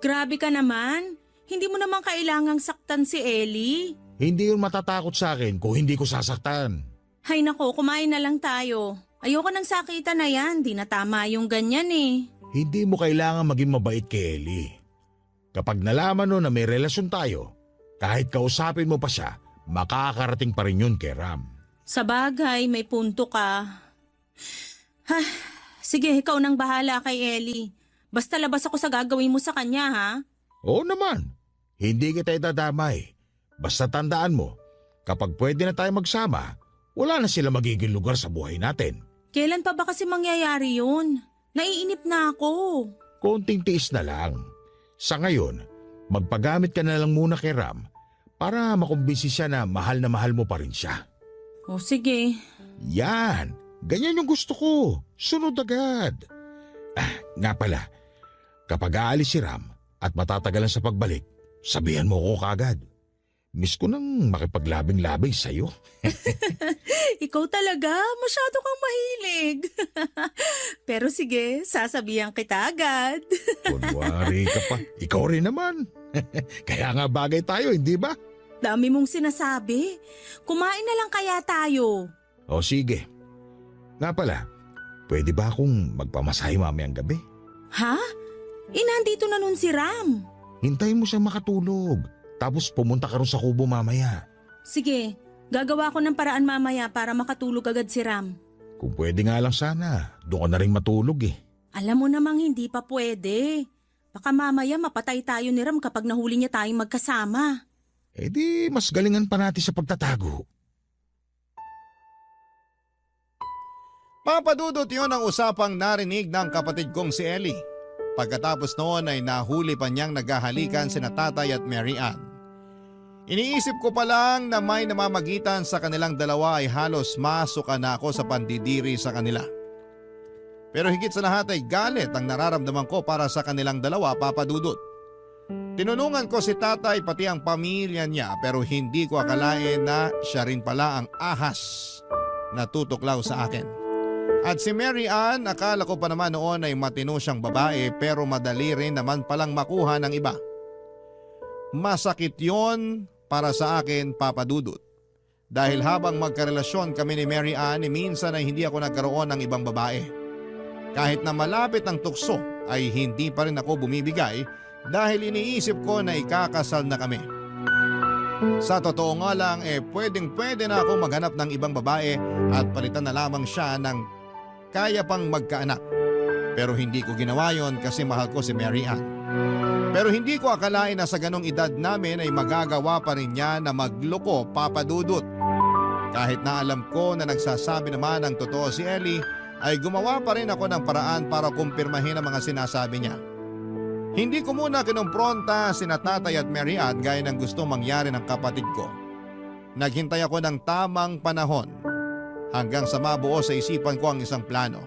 Grabe ka naman. Hindi mo naman kailangang saktan si Ellie. Hindi yun matatakot sa akin kung hindi ko sasaktan. Hay nako, kumain na lang tayo. Ayoko nang sakitan na yan. Di na tama yung ganyan Hindi mo kailangan maging mabait kay Ellie. Kapag nalaman no na may relasyon tayo, kahit kausapin mo pa siya, makakarating pa rin yun kay Ram. Sa bagay, may punto ka. Sige, ikaw nang bahala kay Ellie. Basta labas ako sa gagawin mo sa kanya, ha? Oo naman. Hindi kita itadamay. Basta tandaan mo, kapag pwede na tayo magsama, wala na sila magiging lugar sa buhay natin. Kailan pa ba kasi mangyayari yun? Naiinip na ako. Konting tiis na lang. Sa ngayon, magpagamit ka na lang muna kay Ram para makumbinsi siya na mahal mo pa rin siya. O sige. Yan! Ganyan yung gusto ko. Sunod agad. Nga pala, kapag aalis si Ram at matatagalan sa pagbalik, sabihan mo ko kagad. Miss ko nang makipaglabing-labing sa'yo. Ikaw talaga, masyado kang mahilig. Pero sige, sasabihan kita agad. Kunwari ka pa. Ikaw rin naman. Kaya nga bagay tayo, hindi ba? Dami mong sinasabi. Kumain na lang kaya tayo. O sige. Nga pala, pwede ba akong magpamasahe mamayang gabi? Ha? Nandito na nun si Ram. Hintayin mo siya makatulog. Tapos pumunta ka rin sa kubo mamaya. Sige, gagawa ko ng paraan mamaya para makatulog agad si Ram. Kung pwede nga lang sana, doon ka na rin matulog Alam mo namang hindi pa pwede. Baka mamaya mapatay tayo ni Ram kapag nahuli niya tayong magkasama. Di mas galingan pa natin sa pagtatago. Papadudot yun ang usapang narinig ng kapatid kong si Ellie. Pagkatapos noon ay nahuli pa niyang naghahalikan sina Tatay at Mary Ann. Iniisip ko pa lang na may namamagitan sa kanilang dalawa ay halos masuka na ako sa pandidiri sa kanila. Pero higit sa lahat ay galit ang nararamdaman ko para sa kanilang dalawa, Papadudot. Tinunungan ko si Tatay pati ang pamilya niya pero hindi ko akalain na siya rin pala ang ahas na tutuklaw sa akin. At si Mary Ann, akala ko pa naman noon ay matino siyang babae pero madali rin naman palang makuha ng iba. Masakit yon para sa akin, Papadudot. Dahil habang magkarelasyon kami ni Mary Ann, minsan ay hindi ako nagkaroon ng ibang babae. Kahit na malapit ang tukso ay hindi pa rin ako bumibigay dahil iniisip ko na ikakasal na kami. Sa totoo nga lang pwedeng-pwede na ako maghanap ng ibang babae at palitan na lamang siya ng kaya pang magkaanak. Pero hindi ko ginawa yon kasi mahal ko si Mary Ann. Pero hindi ko akalain na sa ganong edad namin ay magagawa pa rin niya na magloko, Papadudot. Kahit na alam ko na nagsasabi naman ng totoo si Ellie, ay gumawa pa rin ako ng paraan para kumpirmahin ang mga sinasabi niya. Hindi ko muna kinumpronta sina Tatay at Mary Ann gaya ng gusto mangyari ng kapatid ko. Naghintay ako ng tamang panahon hanggang sa mabuo sa isipan ko ang isang plano.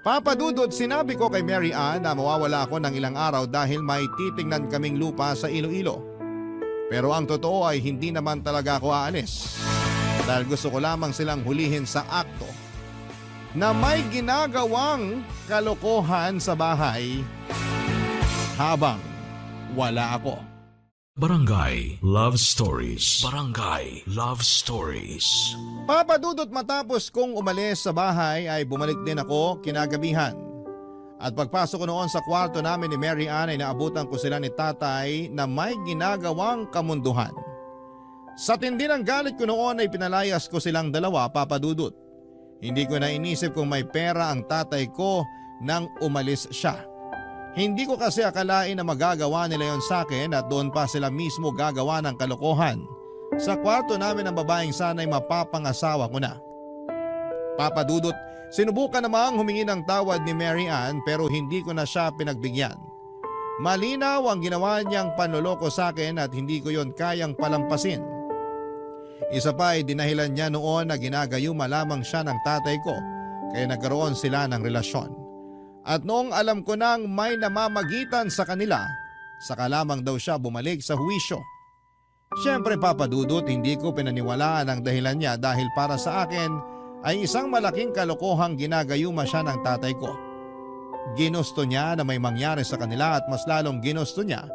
Papadudot, sinabi ko kay Mary Ann na mawawala ako ng ilang araw dahil may titingnan kaming lupa sa Iloilo. Pero ang totoo ay hindi naman talaga ako aalis dahil gusto ko lamang silang hulihin sa akto na may ginagawang kalokohan sa bahay habang wala ako. Barangay Love Stories. Barangay Love Stories. Papadudot, matapos kong umalis sa bahay ay bumalik din ako kinagabihan. At pagpasok ko noon sa kwarto namin ni Mary Ann ay naabutan ko sila ni Tatay na may ginagawang kamunduhan. Sa tindi ng galit ko noon ay pinalayas ko silang dalawa, Papa Dudut. Hindi ko na inisip kung may pera ang tatay ko nang umalis siya. Hindi ko kasi akalain na magagawa nila yon sa akin at doon pa sila mismo gagawa ng kalokohan sa kwarto namin ng babaeng sana'y mapapangasawa ko na. Papa Dudut, sinubukan namang humingi ng tawad ni Mary Ann pero hindi ko na siya pinagbigyan. Malinaw ang ginawa niyang panloloko sa akin at hindi ko yon kayang palampasin. Isa pa ay dinahilan niya noon na ginagayuma lamang siya ng tatay ko kaya nagkaroon sila ng relasyon. At noong alam ko nang may namamagitan sa kanila, saka lamang daw siya bumalik sa huwisyo. Siyempre Papa Dudut, hindi ko pinaniwalaan ang dahilan niya dahil para sa akin ay isang malaking kalokohang ginagayuma siya ng tatay ko. Ginusto niya na may mangyari sa kanila at mas lalong ginusto niya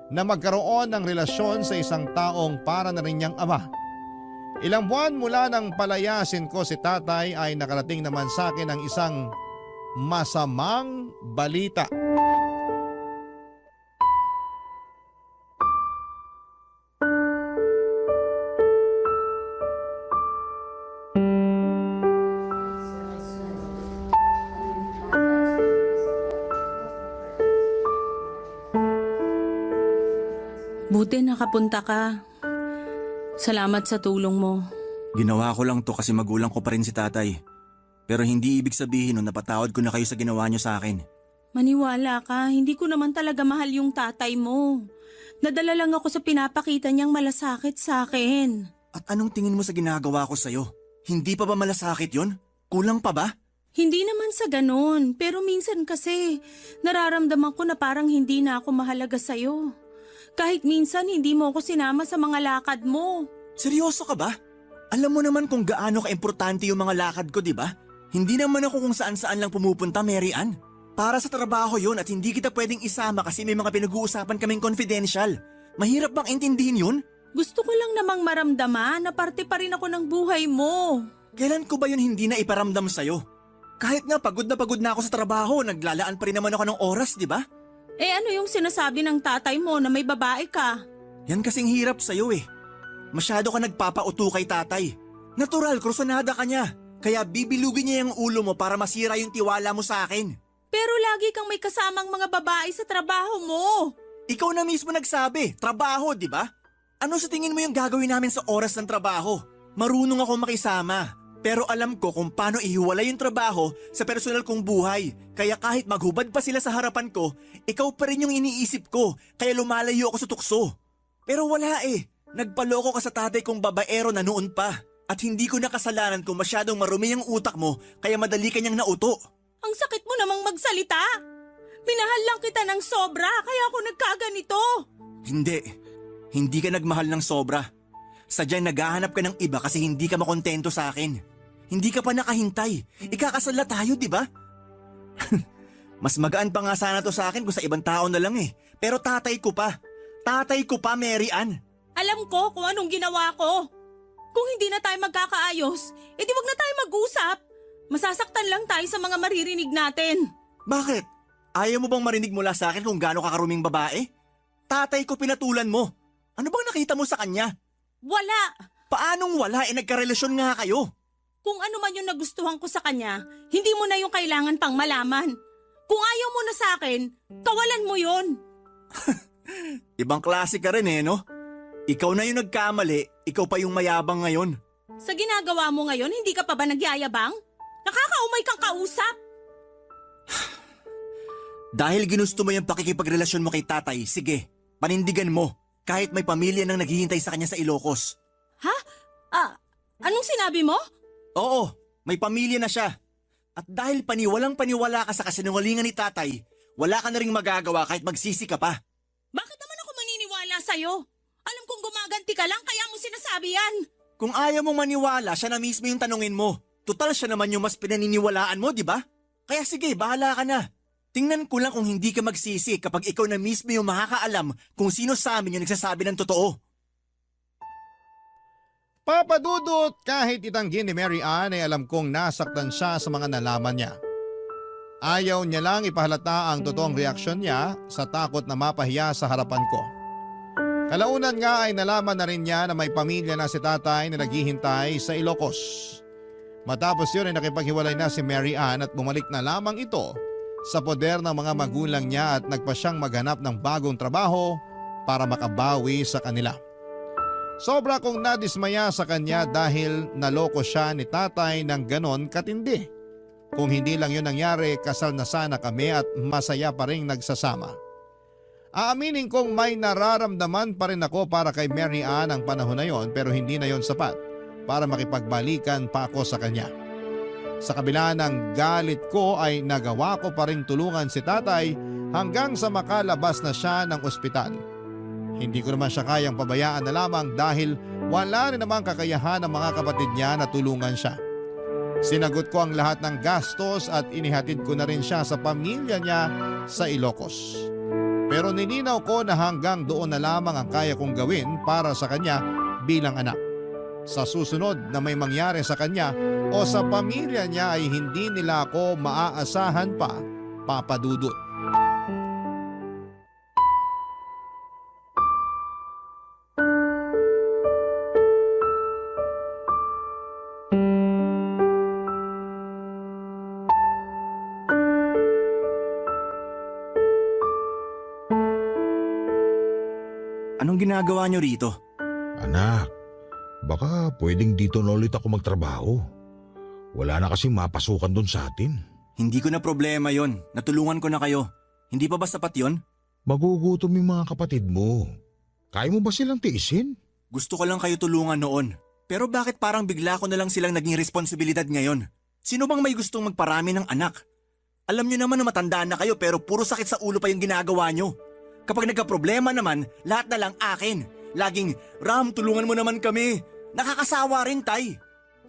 na magkaroon ng relasyon sa isang taong para na rin niyang ama. Ilang buwan mula nang palayasin ko si tatay ay nakarating naman sa akin ang isang masamang balita. Buti nakapunta ka. Salamat sa tulong mo. Ginawa ko lang to kasi magulang ko pa rin si tatay. Pero hindi ibig sabihin nun napatawad ko na kayo sa ginawa niyo sa akin. Maniwala ka, hindi ko naman talaga mahal yung tatay mo. Nadala lang ako sa pinapakita niyang malasakit sa akin. At anong tingin mo sa ginagawa ko sa'yo? Hindi pa ba malasakit yon? Kulang pa ba? Hindi naman sa ganun, pero minsan kasi nararamdaman ko na parang hindi na ako mahalaga sa'yo. Kahit minsan hindi mo ako sinama sa mga lakad mo. Seryoso ka ba? Alam mo naman kung gaano ka-importante yung mga lakad ko, di ba? Hindi naman ako kung saan-saan lang pumupunta, Mary Ann. Para sa trabaho yon at hindi kita pwedeng isama kasi may mga pinag-uusapan kaming confidential. Mahirap bang intindihin yun? Gusto ko lang namang maramdaman na parte pa rin ako ng buhay mo. Kailan ko ba yun hindi na iparamdam sa'yo? Kahit nga pagod na ako sa trabaho, naglalaan pa rin naman ako ng oras, di ba? Eh ano yung sinasabi ng tatay mo na may babae ka? Yan kasing hirap sa'yo eh. Masyado ka nagpapauto kay tatay. Natural, krusonada ka niya. Kaya bibilugin niya yung ulo mo para masira yung tiwala mo sa akin. Pero lagi kang may kasamang mga babae sa trabaho mo. Ikaw na mismo nagsabi, trabaho, di ba? Ano sa tingin mo yung gagawin namin sa oras ng trabaho? Marunong ako makisama. Pero alam ko kung paano ihiwalay yung trabaho sa personal kong buhay. Kaya kahit maghubad pa sila sa harapan ko, ikaw pa rin yung iniisip ko. Kaya lumalayo ako sa tukso. Pero wala eh. Nagpaloko ka sa tatay kong babaero na noon pa. At hindi ko nakasalanan kung masyadong marumi ang utak mo kaya madali kanyang nauto. Ang sakit mo namang magsalita. Minahal lang kita ng sobra kaya ako nagkaganito. Hindi. Hindi ka nagmahal ng sobra. Sadyang naghahanap ka ng iba kasi hindi ka makontento sa akin. Hindi ka pa nakahintay. Ikakasal na tayo, di ba? Mas magaan pa nga sana to sa akin kung sa ibang tao na lang eh. Pero tatay ko pa. Tatay ko pa, Mary Ann. Alam ko kung anong ginawa ko. Kung hindi na tayo magkakaayos, edi wag na tayo mag-usap. Masasaktan lang tayo sa mga maririnig natin. Bakit? Ayaw mo bang marinig mula sa akin kung gaano kakaruming babae? Tatay ko pinatulan mo. Ano bang nakita mo sa kanya? Wala. Paanong wala? Nagkarelasyon nga kayo. Kung ano man yung nagustuhan ko sa kanya, hindi mo na yung kailangan pang malaman. Kung ayaw mo na sa akin, kawalan mo yon. Ibang klase ka rin eh, no? Ikaw na yung nagkamali, ikaw pa yung mayabang ngayon. Sa ginagawa mo ngayon, hindi ka pa ba nagyayabang? Nakakaumay kang kausap. Dahil ginusto mo yung pakikipagrelasyon mo kay tatay, sige, panindigan mo. Kahit may pamilya nang naghihintay sa kanya sa Ilocos. Ha? Anong sinabi mo? Oo, may pamilya na siya. At dahil paniwalang paniwala ka sa kasinungalingan ni tatay, wala ka na ring magagawa kahit magsisi ka pa. Bakit naman ako maniniwala sa'yo? Alam kong gumaganti ka lang kaya mo sinasabi yan. Kung ayaw mong maniwala, siya na mismo yung tanungin mo. Tutal siya naman yung mas pinaniniwalaan mo, di ba? Kaya sige, bahala ka na. Tingnan ko lang kung hindi ka magsisi kapag ikaw na mismo yung makakaalam kung sino sa amin yung nagsasabi ng totoo. Papa Dudut, kahit itanggi ni Mary Ann ay alam kong nasaktan siya sa mga nalaman niya. Ayaw niya lang ipahalata ang totoong reaksyon niya sa takot na mapahiya sa harapan ko. Kalaunan nga ay nalaman na rin niya na may pamilya na si tatay na naghihintay sa Ilocos. Matapos yun ay nakipaghiwalay na si Mary Ann at bumalik na lamang ito sa poder ng mga magulang niya at nagpa siyang maghanap ng bagong trabaho para makabawi sa kanila. Sobra kong nadismaya sa kanya dahil naloko siya ni tatay ng ganon katindi. Kung hindi lang yun nangyari, kasal na sana kami at masaya pa rin nagsasama. Aaminin kong may nararamdaman pa rin ako para kay Mary Ann ang panahon na yon, pero hindi na yon sapat para makipagbalikan pa ako sa kanya. Sa kabila ng galit ko ay nagawa ko pa rin tulungan si tatay hanggang sa makalabas na siya ng ospital. Hindi ko naman siya kayang pabayaan na lamang dahil wala rin namang kakayahan ng mga kapatid niya na tulungan siya. Sinagot ko ang lahat ng gastos at inihatid ko na rin siya sa pamilya niya sa Ilocos. Pero nilinaw ko na hanggang doon na lamang ang kaya kong gawin para sa kanya bilang anak. Sa susunod na may mangyari sa kanya o sa pamilya niya ay hindi nila ako maaasahan pa, Papa Dudut. Anong ginagawa niyo rito? Anak, baka pwedeng dito na ulit ako magtrabaho. Wala na kasing mapasukan doon sa atin. Hindi ko na problema yon. Natulungan ko na kayo. Hindi pa ba sapat yon? Magugutom yung mga kapatid mo. Kaya mo ba silang tiisin? Gusto ko lang kayo tulungan noon. Pero bakit parang bigla ko na lang silang naging responsibilidad ngayon? Sino bang may gustong magparami ng anak? Alam niyo naman na matandaan na kayo pero puro sakit sa ulo pa yung ginagawa niyo. Kapag nagka-problema naman, lahat na lang akin. Laging, Ram, tulungan mo naman kami. Nakakasawa rin, Tay.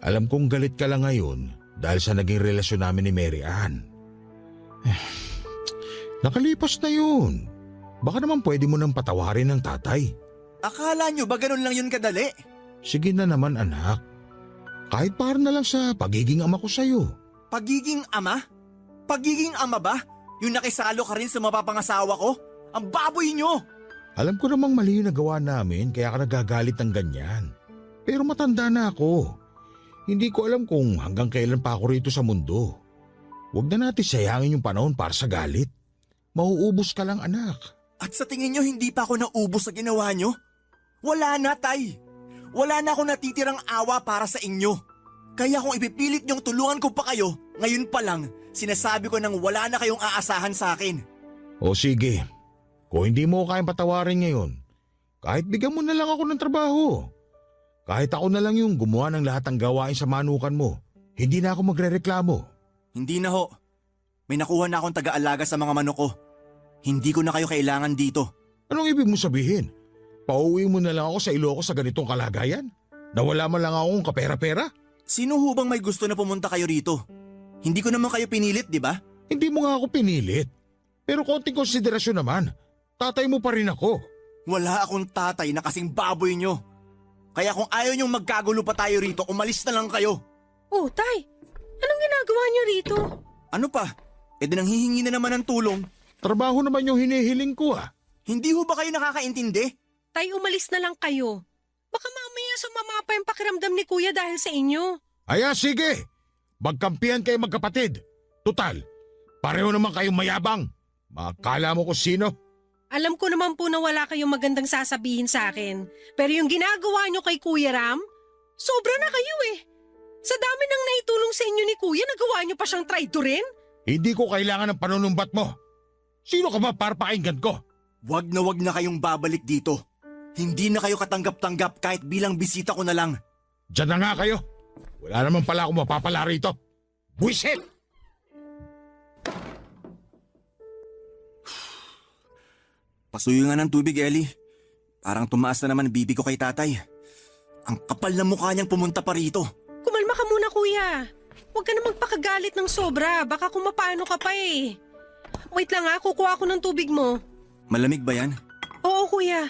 Alam kong galit ka lang ngayon dahil sa naging relasyon namin ni Mary Ann. Nakalipas na yun. Baka naman pwede mo nang patawarin ng tatay. Akala niyo ba ganun lang yun kadali? Sige na naman anak. Kahit para na lang sa pagiging ama ko sa'yo. Pagiging ama? Pagiging ama ba? Yung nakisalo ka rin sa mapapangasawa ko? Ang baboy niyo! Alam ko namang mali yung nagawa namin kaya ka nagagalit ng ganyan. Pero matanda na ako. Hindi ko alam kung hanggang kailan pa ako rito sa mundo. Huwag na natin sayangin yung panahon para sa galit. Mauubos ka lang anak. At sa tingin niyo hindi pa ako naubos sa ginawa niyo? Wala na, Tay. Wala na akong natitirang awa para sa inyo. Kaya kung ipipilit niyong tulungan ko pa kayo, ngayon pa lang, sinasabi ko nang wala na kayong aasahan sa akin. O sige. Kung hindi mo kayang patawarin ngayon, kahit bigyan mo na lang ako ng trabaho. Kahit ako na lang yung gumawa ng lahat ng gawain sa manukan mo, hindi na ako magrereklamo. Hindi na ho. May nakuha na akong taga-alaga sa mga manok ko. Hindi ko na kayo kailangan dito. Anong ibig mo sabihin? Pauwi mo na lang ako sa Ilocos sa ganitong kalagayan? Nawala man lang akong kapera-pera? Sino ho bang may gusto na pumunta kayo rito? Hindi ko naman kayo pinilit, di ba? Hindi mo nga ako pinilit. Pero konting konsiderasyon naman. Tatay mo pa rin ako. Wala akong tatay na kasing baboy nyo. Kaya kung ayaw nyong magkagulo pa tayo rito, umalis na lang kayo. Oh, Tay, anong ginagawa niyo rito? Ano pa? E di nang hihingi na naman ng tulong. Trabaho naman yung hinihiling ko ah. Hindi ho ba kayo nakakaintindi? Tay, umalis na lang kayo. Baka mamaya sumama pa yung pakiramdam ni Kuya dahil sa inyo. Aya sige, magkampihan kayo magkapatid. Tutal, pareho naman kayong mayabang. Makala mo kung sino. Alam ko naman po na wala kayong magandang sasabihin sa akin. Pero yung ginagawa nyo kay Kuya Ram, sobra na kayo eh. Sa dami ng naitulong sa inyo ni Kuya, nagawa nyo pa siyang traitor rin? Hindi ko kailangan ng panunumbat mo. Sino ka ba para pakinggan ko? Wag na kayong babalik dito. Hindi na kayo katanggap-tanggap kahit bilang bisita ko na lang. Diyan na nga kayo. Wala naman pala akong mapapala rito. Buisit! Pasuyo nga ng tubig, Ellie. Parang tumaas na naman bibi ko kay tatay. Ang kapal na mukha niyang pumunta pa rito. Kumalma ka muna, Kuya. Huwag ka na magpakagalit ng sobra. Baka kumapano ka pa eh. Wait lang ha, kukuha ako ng tubig mo. Malamig ba yan? Oo, Kuya.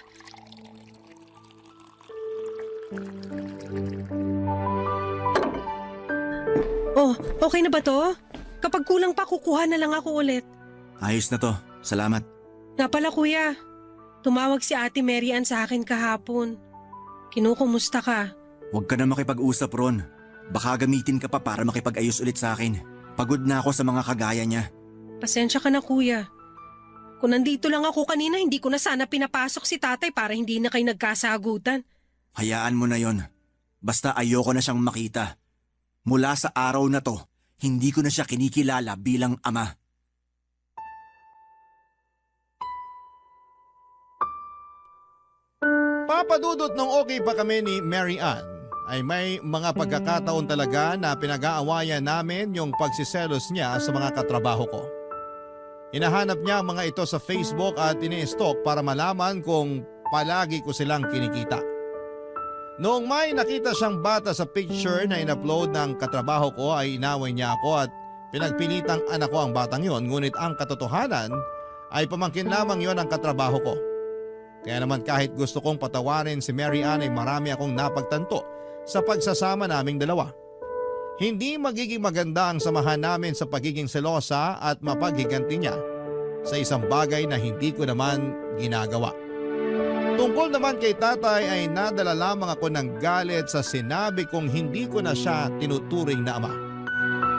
Oh, okay na ba to? Kapag kulang pa, kukuha na lang ako ulit. Ayos na to. Salamat. Nga pala, Kuya. Tumawag si Ate Mary Ann sa akin kahapon. Kinukumusta ka? Huwag ka na makipag-usap, Ron. Baka gamitin ka pa para makipag-ayos ulit sa akin. Pagod na ako sa mga kagaya niya. Pasensya ka na kuya. Kung nandito lang ako kanina, hindi ko na sana pinapasok si tatay para hindi na kayo nagkasagutan. Hayaan mo na yon. Basta ayoko na siyang makita. Mula sa araw na to, hindi ko na siya kinikilala bilang ama. Papadudot nung okay pa kami ni Mary Ann, ay may mga pagkakataon talaga na pinag-aawayan namin yung pagsiselos niya sa mga katrabaho ko. Hinahanap niya ang mga ito sa Facebook at ini-stalk para malaman kung palagi ko silang kinikita. Noong may nakita siyang bata sa picture na in-upload ng katrabaho ko ay inaway niya ako at pinagpilitang anak ko ang batang yon, ngunit ang katotohanan ay pamangkin lamang yon ang katrabaho ko. Kaya naman kahit gusto kong patawarin si Mary Ann ay marami akong napagtanto sa pagsasama naming dalawa. Hindi magiging maganda ang samahan namin sa pagiging selosa at mapaghiganti niya sa isang bagay na hindi ko naman ginagawa. Tungkol naman kay tatay ay nadala lamang ako ng galit sa sinabi kong hindi ko na siya tinuturing na ama.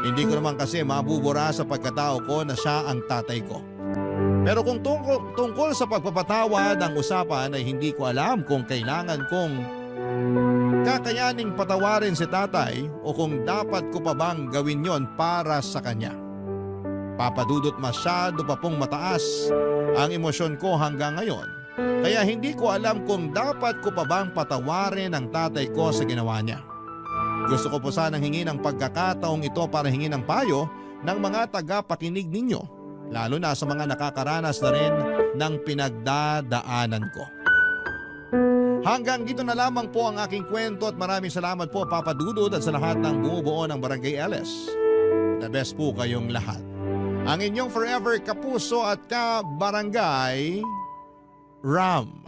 Hindi ko naman kasi mabubura sa pagkatao ko na siya ang tatay ko. Pero kung tungkol sa pagpapatawad ang usapan ay hindi ko alam kung kailangan kong kakayaning patawarin si tatay o kung dapat ko pa bang gawin yon para sa kanya. Papadudot masyado pa pong mataas ang emosyon ko hanggang ngayon. Kaya hindi ko alam kung dapat ko pa bang patawarin ang tatay ko sa ginawa niya. Gusto ko po sanang hingin ang pagkakataong ito para hingin ang payo ng mga tagapakinig ninyo, lalo na sa mga nakakaranas na rin ng pinagdadaanan ko. Hanggang dito na lamang po ang aking kwento at maraming salamat po Papa Dudut at sa lahat ng bumubuo ng Barangay LS. The best po kayong lahat. Ang inyong forever kapuso at ka-barangay Ram.